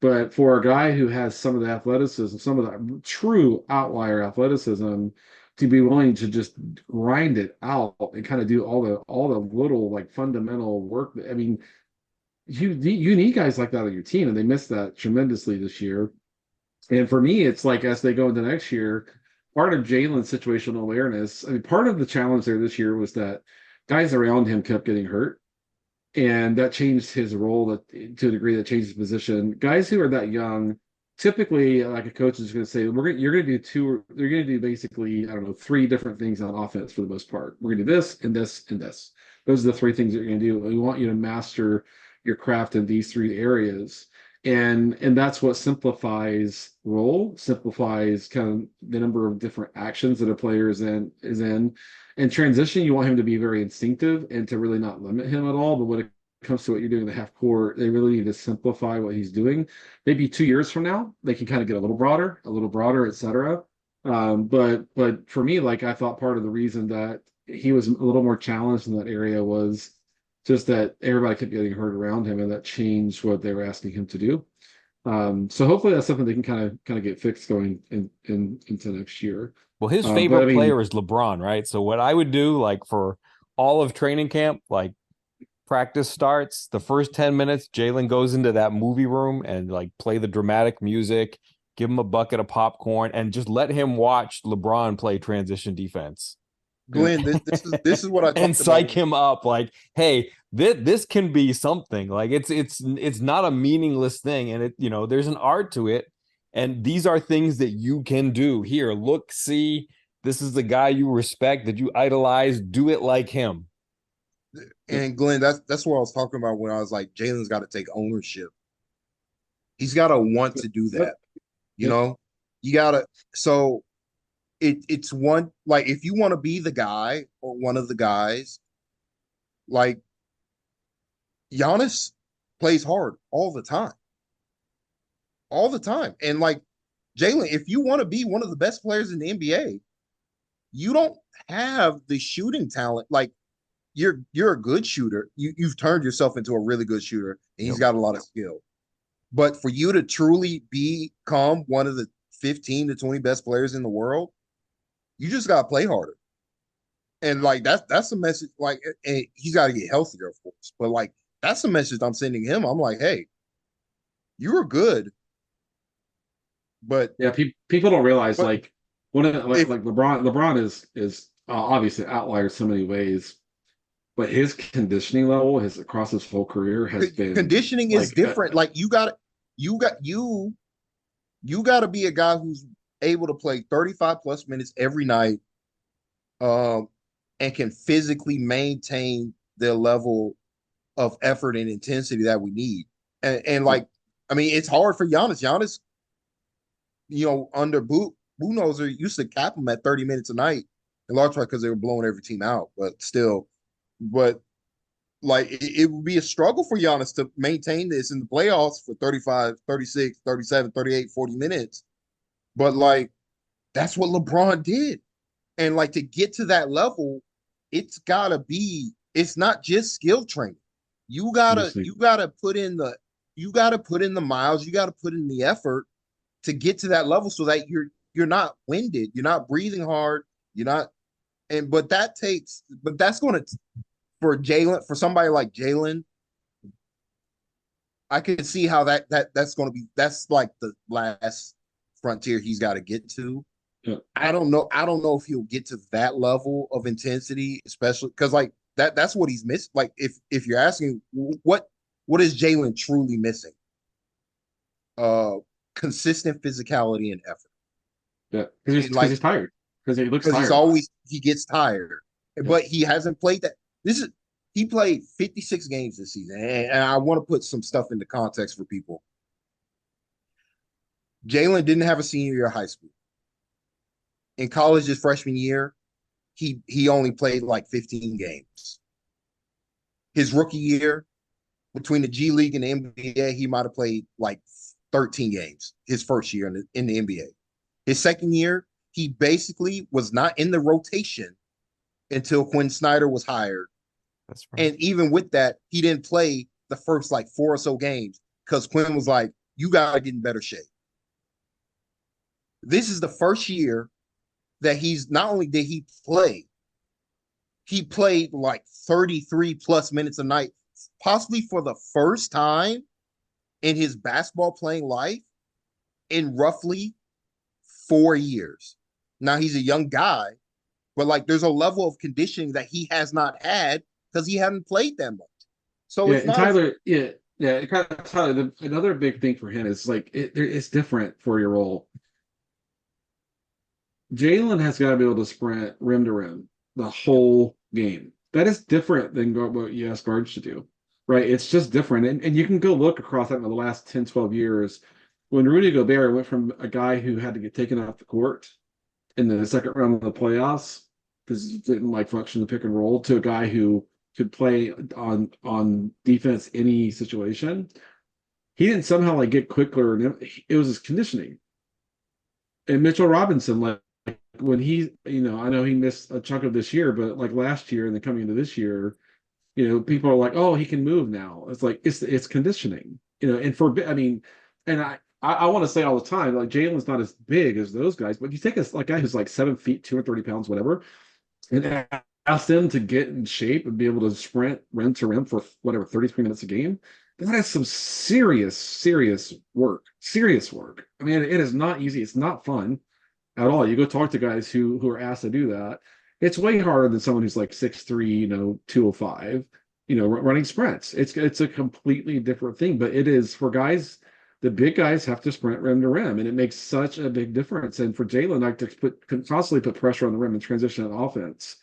but for a guy who has some of the athleticism, some of the true outlier athleticism, to be willing to just grind it out and kind of do all the little like fundamental work. I mean, you need guys like that on your team, and they missed that tremendously this year. And for me, it's like as they go into next year, part of Jalen's situational awareness. I mean, part of the challenge there this year was that guys around him kept getting hurt, and that changed his role to a degree. That changed his position. Guys who are that young. Typically, like a coach is going to say, you're going to do basically, I don't know, 3 different things on offense for the most part. We're going to do this and this and this. Those are the 3 things that you're going to do. We want you to master your craft in these 3 areas. And that's what simplifies kind of the number of different actions that a player is in. And transition, you want him to be very instinctive and to really not limit him at all. But when it comes to what you're doing in the half court, they really need to simplify what he's doing. Maybe 2 years from now, they can kind of get a little broader, etc. But for me, like I thought part of the reason that he was a little more challenged in that area was just that everybody kept getting hurt around him, and that changed what they were asking him to do. So hopefully that's something they can kind of get fixed going into next year. Well, his But I favorite mean, player is LeBron, right? So what I would do, like for all of training camp, like practice starts, the first 10 minutes, Jalen goes into that movie room and like play the dramatic music, give him a bucket of popcorn, and just let him watch LeBron play transition defense. Glenn, this is what I And talked psych about. him up like, hey, this can be something. Like it's not a meaningless thing, and there's an art to it, and these are things that you can do. Here, look, see, this is the guy you respect, that you idolize. Do it like him. And Glenn, that's what I was talking about when I was like, Jalen's got to take ownership. He's got to want to do that. You Yep. know, you gotta. So it's one, like, if you want to be the guy or one of the guys, like Giannis plays hard all the time, and like Jalen, if you want to be one of the best players in the NBA, you don't have the shooting talent. Like you're a good shooter. You've turned yourself into a really good shooter, and he's Yep. got a lot of skill. But for you to truly become one of the 15 to 20 best players in the world, you just gotta play harder. And like that's a message. Like, and he's got to get healthier, of course. But like that's the message I'm sending him. I'm like, hey, you were good, but Yeah, people don't realize but like one of the, if like LeBron is obviously an outlier in so many ways, but his conditioning level, his across his whole career has been conditioning is like different, like you got you got to be a guy who's able to play 35 plus minutes every night, um, and can physically maintain the level of effort and intensity that we need. And like, I mean, it's hard for Giannis. Giannis, under Budenholzer used to cap him at 30 minutes a night, in large part because they were blowing every team out. But still, but like it would be a struggle for Giannis to maintain this in the playoffs for 35, 36, 37, 38, 40 minutes. But like that's what LeBron did. And like to get to that level, it's not just skill training. You gotta conditioning. you gotta put in the you gotta put in the miles, you gotta put in the effort to get to that level so that you're not winded, you're not breathing hard, you're not and but that's gonna for somebody like Jalen, I can see how that's like the last frontier he's got to get to. Yeah. I don't know if he'll get to that level of intensity, especially because like that's what he's missed. Like if you're asking what is Jalen truly missing? Uh Consistent physicality and effort. Yeah, And because like he's tired, because he looks because tired a lot. he gets tired. Yeah. But he hasn't played that. This is He played 56 games this season, and I want to put some stuff into context for people. Jalen didn't have a senior year of high school. In college, his freshman year, he only played like 15 games. His rookie year, between the G League and the NBA, he might have played like 13 games his first year in the NBA. His second year, he basically was not in the rotation until Quinn Snyder was hired. That's right. And even with that, he didn't play the first like 4 or so games because Quinn was like, you got to get in better shape. This is the first year that he's not only did he played like 33 plus minutes a night, possibly for the first time in his basketball playing life in roughly 4 years. Now he's a young guy, but like there's a level of conditioning that he has not had because he hadn't played that much. So Yeah, it's and not as Tyler, Tyler, another big thing for him is like it's different for your role. Jalen has got to be able to sprint rim to rim the whole game. That is different than what you ask guards to do, right? It's just different. And you can go look across that in the last 10, 12 years. When Rudy Gobert went from a guy who had to get taken off the court in the second round of the playoffs because he didn't like function the pick and roll to a guy who could play on defense any situation. He didn't somehow like get quicker. It was his conditioning. And Mitchell Robinson, like when he, I know he missed a chunk of this year, but like last year and then coming into this year, People are like, oh, he can move now. It's like it's conditioning, and I mean, and I want to say all the time, like Jalen's not as big as those guys, but you take a like guy who's like 7 feet, 230 pounds, whatever, and ask them to get in shape and be able to sprint rim to rim for whatever 33 minutes a game. That is some serious work. Serious work. I mean, it is not easy. It's not fun at all. You go talk to guys who are asked to do that. It's way harder than someone who's like 6'3", 205, running sprints. It's a completely different thing. But it is for guys, the big guys have to sprint rim to rim, and it makes such a big difference. And for Jalen, like to constantly put pressure on the rim and transition an offense,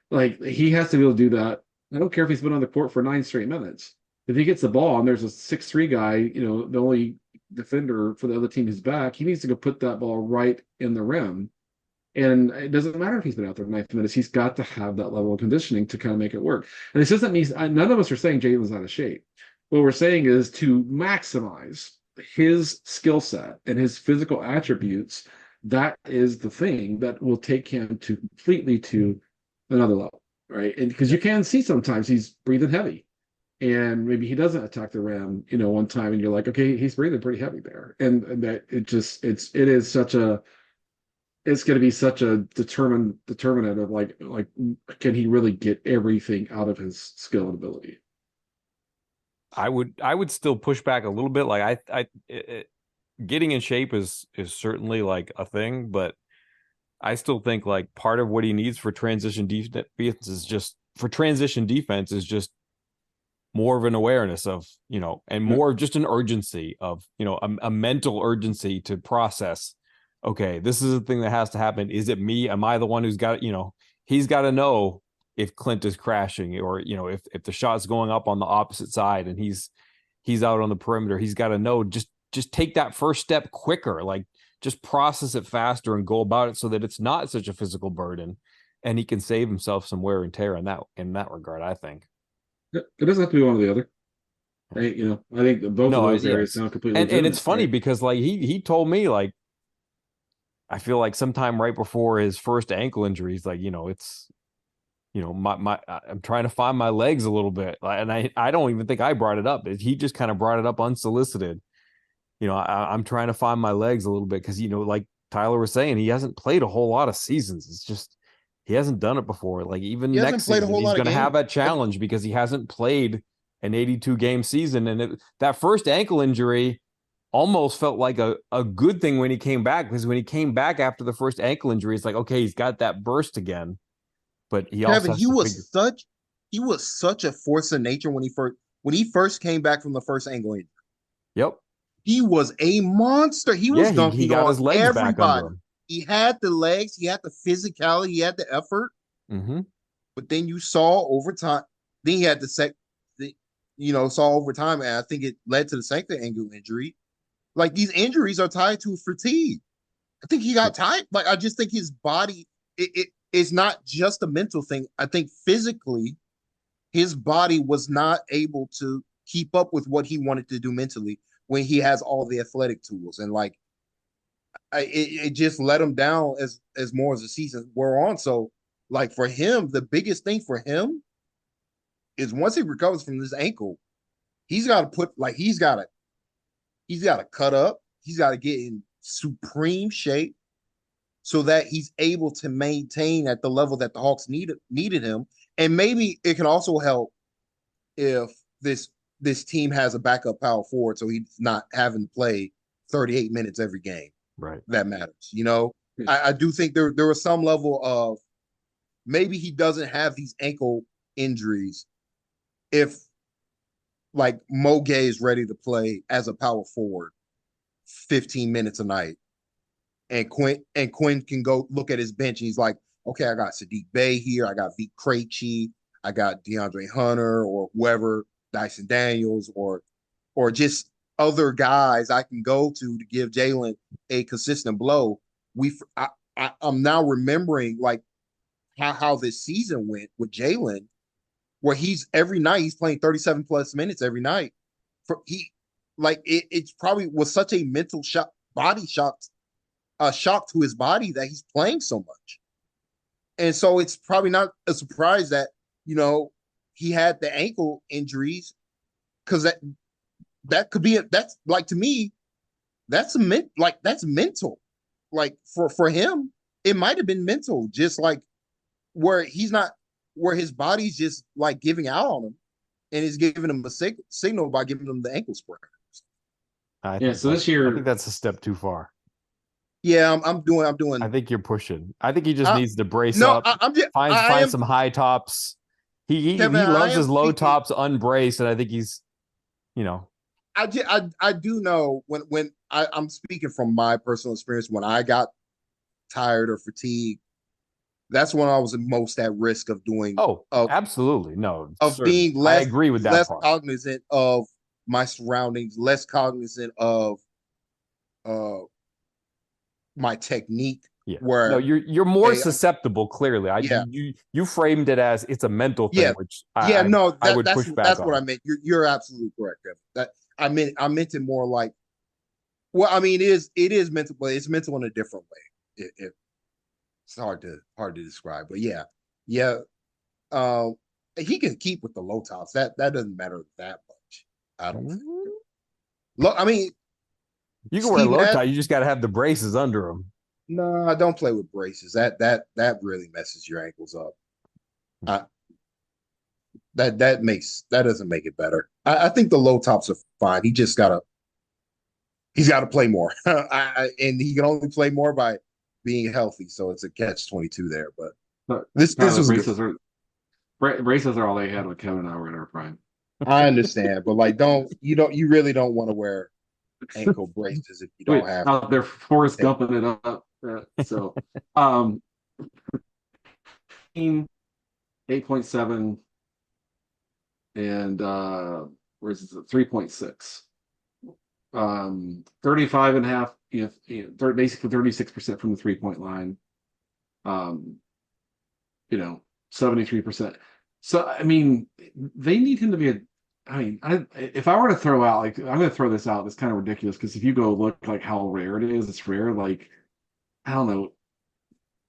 like he has to be able to do that. I don't care if he's been on the court for 9 straight minutes. If he gets the ball and there's a 6'3" guy, the only defender for the other team is back, he needs to go put that ball right in the rim. And it doesn't matter if he's been out there 9 minutes, he's got to have that level of conditioning to kind of make it work. And this doesn't mean none of us are saying Jalen's out of shape. What we're saying is to maximize his skill set and his physical attributes, that is the thing that will take him to completely to another level, right? And because you can see sometimes he's breathing heavy, and maybe he doesn't attack the rim, one time, and you're like, okay, he's breathing pretty heavy there, and that it's going to be such a determinative, like can he really get everything out of his skill and ability? I would still push back a little bit. Like getting in shape is certainly like a thing, but I still think like part of what he needs for transition defense is just more of an awareness of, and more of just an urgency of, a mental urgency to process. Okay, this is the thing that has to happen. Is it me? Am I the one who's got, he's got to know if Clint is crashing, or, if the shot's going up on the opposite side and he's out on the perimeter. He's got to know, just take that first step quicker, like just process it faster and go about it so that it's not such a physical burden, and he can save himself some wear and tear in that regard, I think. It doesn't have to be one or the other. I think both of those areas sound completely and it's funny, right? Because like he told me, like, I feel like sometime right before his first ankle injury, he's like, it's, I'm trying to find my legs a little bit. And I don't even think I brought it up. He just kind of brought it up unsolicited. I'm trying to find my legs a little bit because, like Tyler was saying, he hasn't played a whole lot of seasons. It's just, he hasn't done it before. Like even next season, he's going to have that challenge because he hasn't played an 82-game season. And that first ankle injury almost felt like a good thing when he came back, because when he came back after the first ankle injury, it's like, okay, he's got that burst again. But he was such a force of nature when he first came back from the first ankle injury. Yep. He was a monster. He was dunking he got on his legs everybody. Back under him. He had the legs, he had the physicality, he had the effort. Mm-hmm. But then you saw over time, then he had saw over time, and I think it led to the second ankle injury. Like, these injuries are tied to fatigue. I think he got tired. Like, I just think his body, it's not just a mental thing. I think physically, his body was not able to keep up with what he wanted to do mentally when he has all the athletic tools. And like, it just let him down as more as the season wore on. So like for him, the biggest thing for him is once he recovers from this ankle, he's got to cut up. He's got to get in supreme shape so that he's able to maintain at the level that the Hawks needed him. And maybe it can also help if this team has a backup power forward, so he's not having to play 38 minutes every game. Right. That matters. I do think there was some level of maybe he doesn't have these ankle injuries if like Mo Gay is ready to play as a power forward 15 minutes a night. And Quinn can go look at his bench and he's like, okay, I got Sadiq Bey here, I got Vit Krejci, I got DeAndre Hunter or whoever, Dyson Daniels, or just other guys I can go to give Jalen a consistent blow. I'm now remembering like how this season went with Jalen, where every night he's playing 37 plus minutes every night. It's probably was such a mental shock, body shock, a shock to his body that he's playing so much. And so it's probably not a surprise that, he had the ankle injuries because that could be that's like to me that's that's mental. Like for him, it might have been mental, just like where he's not where his body's just like giving out on him and is giving him a signal by giving him the ankle sprain. So this I year, think that's a step too far. Yeah, I'm doing. I think you're pushing. I think he just I, needs to brace no, up, I'm just. I find am some high tops. Kevin. He I loves am his low speaking. tops unbraced, and I think he's, you know, I do know I'm speaking from my personal experience when I got tired or fatigued. That's when I was most at risk of doing oh, absolutely. No, of certainly. being I agree with that less part. cognizant of my surroundings, less cognizant of uh my technique. Yeah. No, Where you're more hey, susceptible, clearly. yeah, You framed it as it's a mental thing, yeah, which yeah. No, I would push back that's on. what I meant. You're absolutely correct, Kevin. That I meant it more like. Well, I mean, it is mental, but it's mental in a different way. It's hard to describe, but yeah. Um, he can keep with the low tops. That doesn't matter that much. I don't think. Look, I mean, You can wear Steve low Nash. tie. You just got to have the braces under them. No, don't play with braces. That really messes your ankles up. I, that doesn't make it better. I think the low tops are fine. He's gotta play more. And he can only play more by being healthy. So it's a catch-22 there. But this was braces are all they had when Kevin and I were in our prime. I understand, but like you really don't want to wear ankle braces if you don't have out there Forrest Gumping it up. So 8.7 and where's it 3.6. 35 and a half, basically 36% from the 3-point line. 73%. So I mean, they need him to be if I were to throw out, like, I'm going to throw this out, it's kind of ridiculous because if you go look like how rare it is, it's rare. Like, I don't know,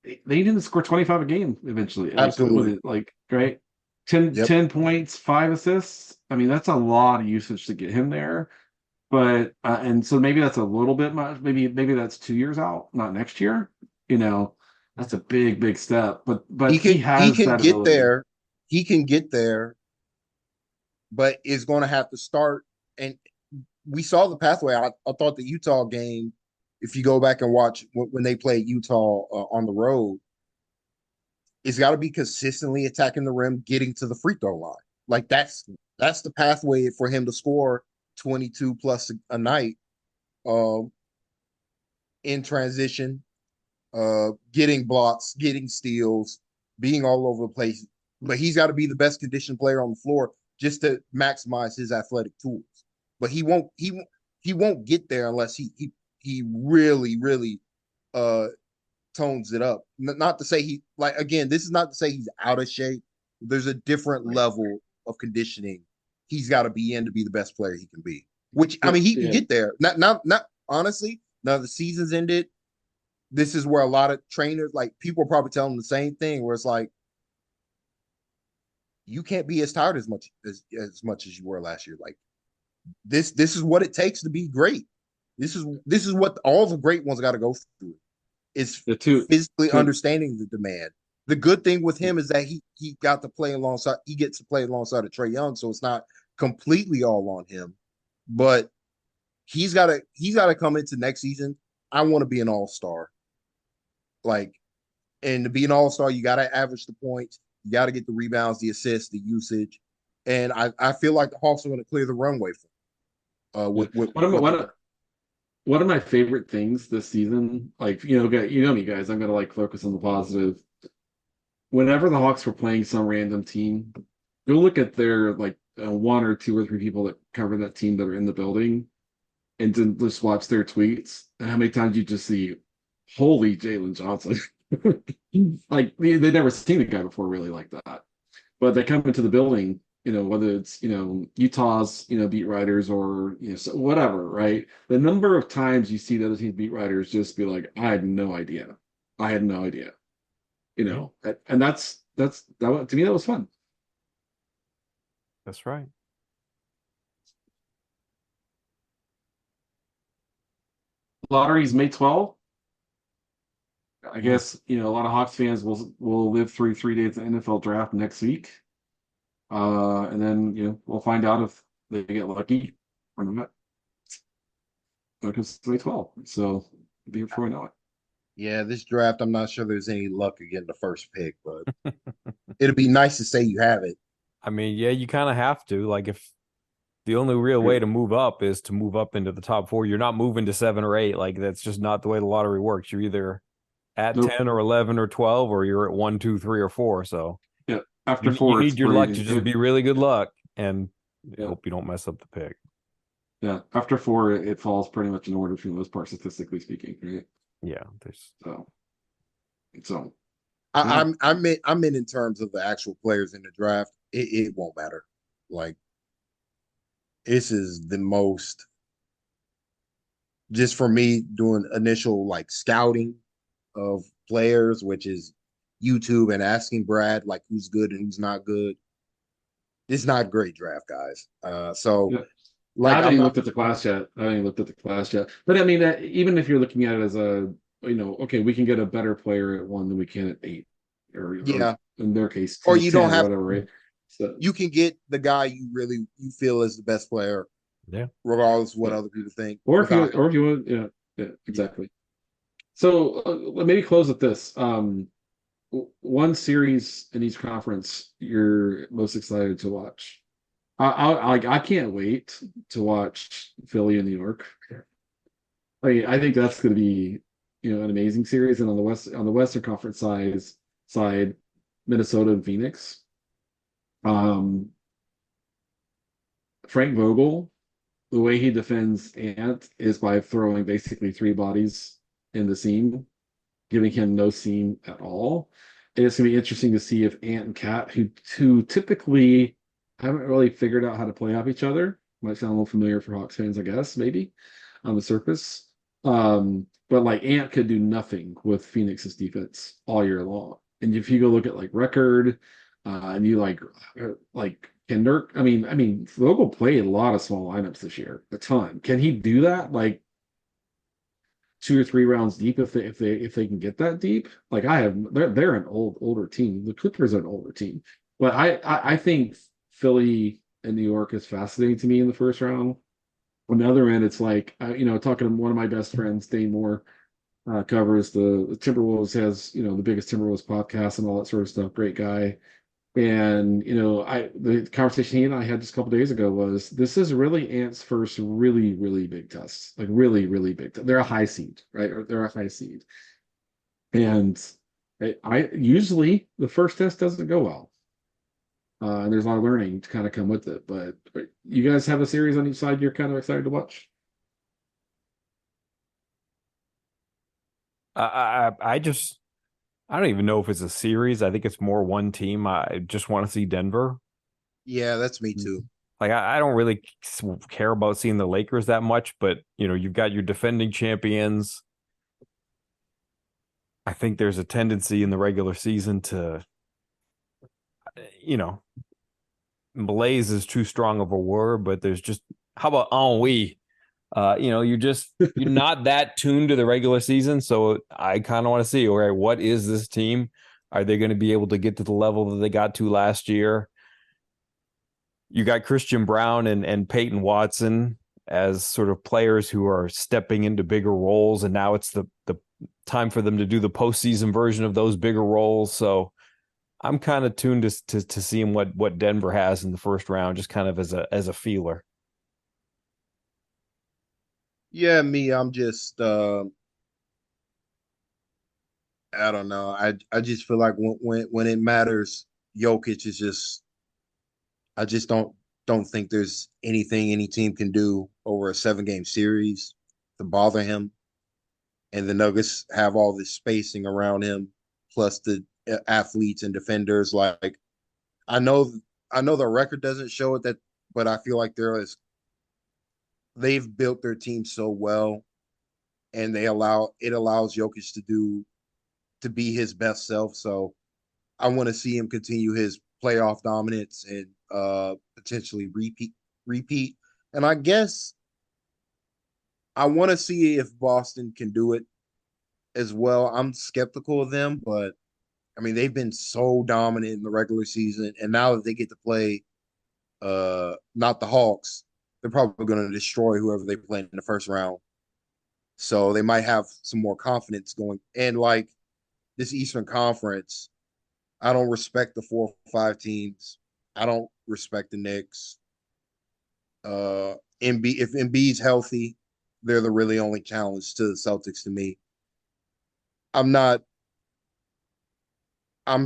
they need him to score 25 a game eventually. Absolutely. Like, right, 10 points, 5 assists. I mean, that's a lot of usage to get him there. But and so maybe that's a little bit much. Maybe that's 2 years out, not next year. That's a big step. But he has can that get ability. there. He can get there, but is going to have to start. And we saw the pathway. I thought the Utah game, if you go back and watch when they played Utah on the road, it's got to be consistently attacking the rim, getting to the free throw line. Like that's the pathway for him to score 22 plus a night in transition, getting blocks, getting steals, being all over the place. But he's got to be the best conditioned player on the floor just to maximize his athletic tools. But he won't get there unless he really tones it up. Not to say this is not to say he's out of shape. There's a different level of conditioning he's got to be in to be the best player he can be. Which I mean, he can get there. Not honestly. Now the season's ended. This is where a lot of trainers, like people, are probably telling the same thing. Where it's like, you can't be as tired as much as you were last year. Like this is what it takes to be great. This is what all the great ones got to go through. Is physically understanding the demand. The good thing with him is that he got to play alongside. He gets to play alongside of Trae Young, so it's not completely all on him. But he's got to come into next season. I want to be an all-star. Like, and to be an all-star, you got to average the points. You got to get the rebounds, the assists, the usage. And I feel like the Hawks are going to clear the runway for him. One of my favorite things this season, like, you know me, guys, I'm going to like focus on the positive. Whenever the Hawks were playing some random team, go look at their like 1 or 2 or 3 people that cover that team that are in the building and then just watch their tweets. And how many times you just see, holy Jalen Johnson. Like they'd never seen a guy before really like that. But they come into the building, whether it's, Utah's, beat writers or, whatever, right? The number of times you see the other team's beat writers just be like, I had no idea. And that to me, that was fun. That's right. Lottery's May 12th. I guess a lot of Hawks fans will live through 3 days of NFL draft next week, and then we'll find out if they get lucky or not. Because it's May 12th, so it'll be before I know it. Yeah, this draft, I'm not sure there's any luck of getting the first pick, but it'd be nice to say you have it. I mean, yeah, you kind of have to. Like, if the only real way to move up is to move up into the top 4, you're not moving to 7 or 8. Like, that's just not the way the lottery works. You're either at 10 or 11 or 12, or you're at 1, 2, 3, or 4. So yeah, after you 4, need your luck to just be really good luck, and hope you don't mess up the pick. Yeah, after 4, it falls pretty much in order for the most part, statistically speaking, right? Yeah, there's so I meant in terms of the actual players in the draft. It won't matter. Like, this is the most, just for me doing initial like scouting of players, which is YouTube and asking Brad like who's good and who's not good. It's not a great draft, guys. So yeah. like I haven't I'm even not, looked at the class yet. But I mean, even if you're looking at it as okay, we can get a better player at 1 than we can at 8, or yeah, in their case, or 10, you 10 don't or have, whatever, right? So you can get the guy you feel is the best player, yeah, regardless of what other people think. or if you want, yeah, exactly. So maybe close with this. One series in each conference you're most excited to watch. I can't wait to watch Philly and New York. I think that's going to be an amazing series. And on the Western Conference side, Minnesota and Phoenix. Frank Vogel, the way he defends Ant is by throwing basically 3 bodies in the seam, giving him no seam at all. And it's going to be interesting to see if Ant and Cat, who typically haven't really figured out how to play off each other, might sound a little familiar for Hawks fans, I guess, maybe on the surface. But like Ant could do nothing with Phoenix's defense all year long. And if you go look at like record, and you like Kendrick, I mean, Vogel played a lot of small lineups this year, a ton. Can he do that? Like 2 or 3 rounds deep if they can get that deep. Like they're an older team. The Clippers are an older team, but I think Philly and New York is fascinating to me in the first round. On the other end, it's like talking to one of my best friends, Dane Moore, covers the Timberwolves, has the biggest Timberwolves podcast and all that sort of stuff. Great guy. And the conversation he and I had just a couple days ago was this is really Ant's first really, really big test, like really, really big. They're a high seed, right? Or they're a high seed, and I usually the first test doesn't go well, and there's a lot of learning to kind of come with it. But you guys have a series on each side you're kind of excited to watch. I don't even know if it's a series. I think it's more one team. I just want to see Denver. Yeah, that's me too. Like, I don't really care about seeing the Lakers that much, but you've got your defending champions. I think there's a tendency in the regular season to, malaise is too strong of a word, but there's just, how about ennui? You're not that tuned to the regular season. So I kind of want to see, all right, what is this team? Are they going to be able to get to the level that they got to last year? You got Christian Brown and Peyton Watson as sort of players who are stepping into bigger roles. And now it's the time for them to do the postseason version of those bigger roles. So I'm kind of tuned to seeing what Denver has in the first round, just kind of as a feeler. Yeah, I'm just I don't know. I just feel like when it matters, Jokic is just, I just don't think there's anything any team can do over a 7-game series to bother him. And the Nuggets have all this spacing around him, plus the athletes and defenders. Like, I know the record doesn't show it, but I feel like they've built their team so well, and it allows Jokic to be his best self. So I want to see him continue his playoff dominance and potentially repeat. And I guess I want to see if Boston can do it as well. I'm skeptical of them, but I mean they've been so dominant in the regular season, and now that they get to play not the Hawks, they're probably going to destroy whoever they play in the first round. So they might have some more confidence going. And like this Eastern Conference, I don't respect the 4 or 5 teams. I don't respect the Knicks. If Embiid's healthy, they're the really only challenge to the Celtics to me. I'm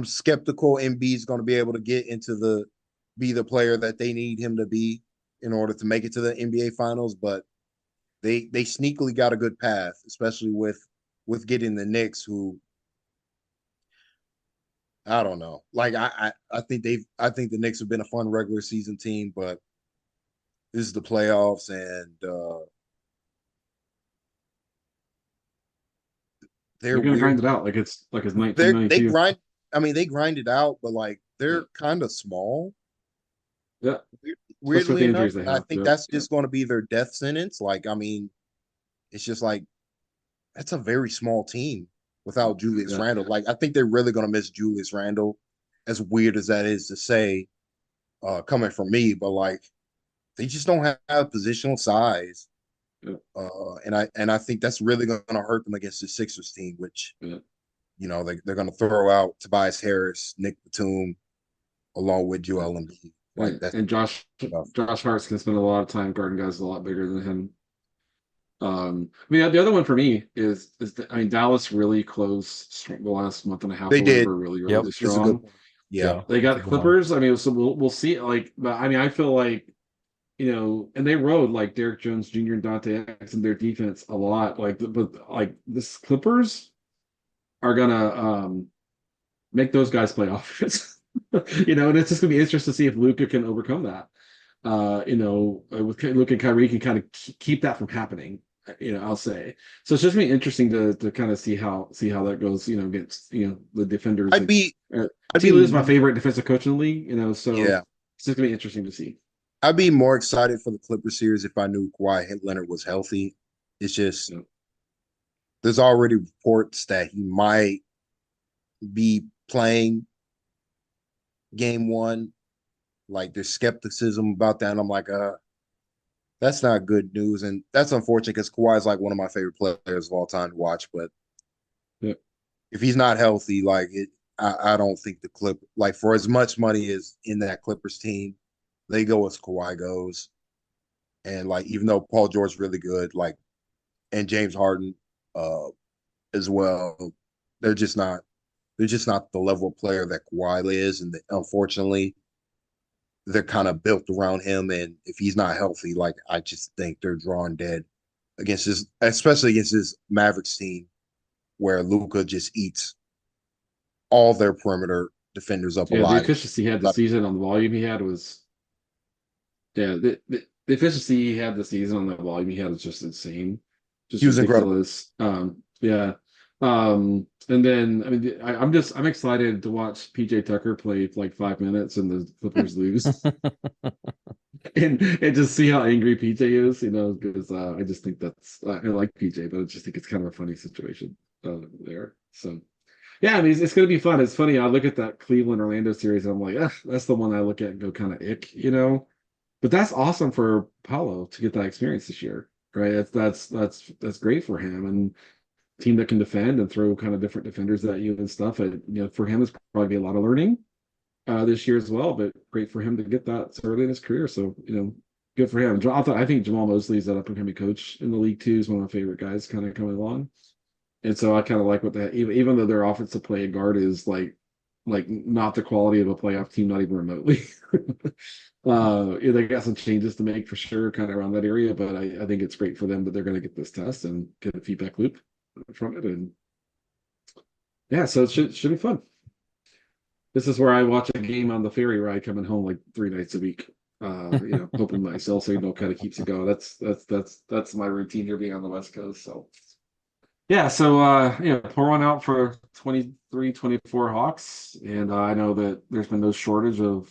skeptical Embiid's going to be able to get into be the player that they need him to be in order to make it to the NBA Finals, but they sneakily got a good path, especially with getting the Knicks, who I don't know. Like I think the Knicks have been a fun regular season team, but this is the playoffs, and they're They're gonna grind weird. it out like it's They 1992. grind. I mean, they grind it out, but like they're kind of small. Yeah, especially with Weirdly the enough, injuries they and I have. think Yep. that's just going to be their death sentence. Like, I mean, it's just like that's a very small team without Julius Yeah. Randle. Like, I think they're really going to miss Julius Randle, as weird as that is to say, coming from me. But like, they just don't have positional size, Yeah. and I think that's really going to hurt them against the Sixers team, which Yeah. they're going to throw out Tobias Harris, Nick Batum, along with Joel Embiid. Like And, that's and tough. Josh Hart's can spend a lot of time guarding guys a lot bigger than him. I mean, the other one for me I mean, Dallas really closed the last month and a half They or did. whatever really, Yep. really This is a good strong. point. Yeah. They got That's the a good one. Clippers. I mean, so we'll see. Like, but I mean, I feel like and they rode like Derek Jones Jr. and Dante Exum their defense a lot. But like this Clippers are gonna make those guys play offense. And it's just gonna be interesting to see if Luka can overcome that. With Luka and Kyrie can kind of keep that from happening. I'll say. So it's just gonna be interesting to kind of see how that goes. Against the defenders. I'd be I'd T. Lue is my be favorite defensive coach in the league. So yeah. it's just gonna be interesting to see. I'd be more excited for the Clippers series if I knew Kawhi Leonard was healthy. It's just Yeah. there's already reports that he might be playing game one. Like there's skepticism about that. And I'm like, that's not good news. And that's unfortunate because Kawhi is like one of my favorite players of all time to watch. But Yeah. if he's not healthy, I don't think for as much money as in that Clippers team, they go as Kawhi goes. And like, even though Paul George is really good, and James Harden as well, they're just not the level of player that Kawhi is. And unfortunately, they're kind of built around him. And if he's not healthy, I just think they're drawn dead especially against his Mavericks team, where Luka just eats all their perimeter defenders up Yeah, the alive. efficiency he had the season on the volume he had was the efficiency he had the season on the volume he had was just insane, just He was incredible. ridiculous. Yeah. And then I mean I'm excited to watch PJ Tucker play for like 5 minutes and the Clippers lose. and just see how angry PJ is, because I just think I like PJ, but I just think it's kind of a funny situation there. So yeah, I mean it's gonna be fun. It's funny. I look at that Cleveland Orlando series and I'm like, that's the one I look at and go kind of ick. But that's awesome for Paolo to get that experience this year, right? That's great for him and team that can defend and throw kind of different defenders at you and stuff. For him, it's probably a lot of learning this year as well. But great for him to get that so early in his career. So good for him. I think Jamal Mosley is that up and coming coach in the league too. Is one of my favorite guys kind of coming along. And so I kind of like what that even though their offensive play guard is like not the quality of a playoff team, not even remotely. They got some changes to make for sure, kind of around that area. But I think it's great for them that they're going to get this test and get a feedback loop from it. And yeah, so it should be fun. This is where I watch a game on the ferry ride coming home like 3 nights a week. Hoping my cell signal kind of keeps it going. That's my routine here being on the West Coast. So yeah, so pour one out for 23-24 Hawks. And I know that there's been no shortage of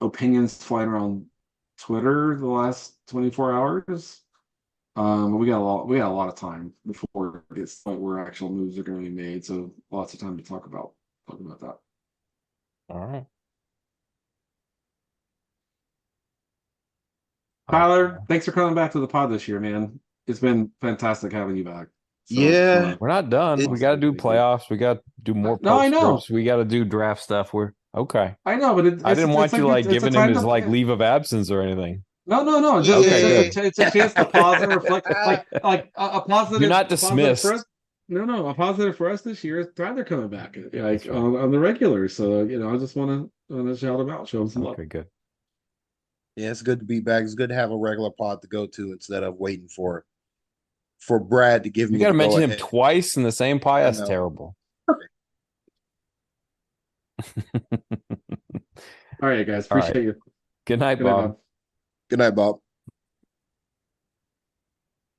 opinions flying around Twitter the last 24 hours. But we got a lot of time before it gets to where actual moves are going to be made. So lots of time to talk about that. All right. Tyler, thanks for coming back to the pod this year, man. It's been fantastic having you back. So, Yeah. We're not done. It- We got to do Thank you. playoffs. We got to do more No, I know. postscripts. We got to do draft stuff. We're okay. I know, but I didn't want you like it's a giving him time his to like leave of absence or anything. No. Yeah. It's a chance to pause and reflect. Like a positive. You're not a positive dismissed. for us. No. A positive for us this year is Tyler coming back, like right. on the regular. So I just want to shout him out, show him some love. Okay, good. Yeah, it's good to be back. It's good to have a regular pod to go to instead of waiting for Brad to give You me. got to the mention him go-ahead. twice in the same pie. That's know. terrible. All right, guys. All right. Appreciate you. Good night, Good night, Bob. Bob. Good night, Bob.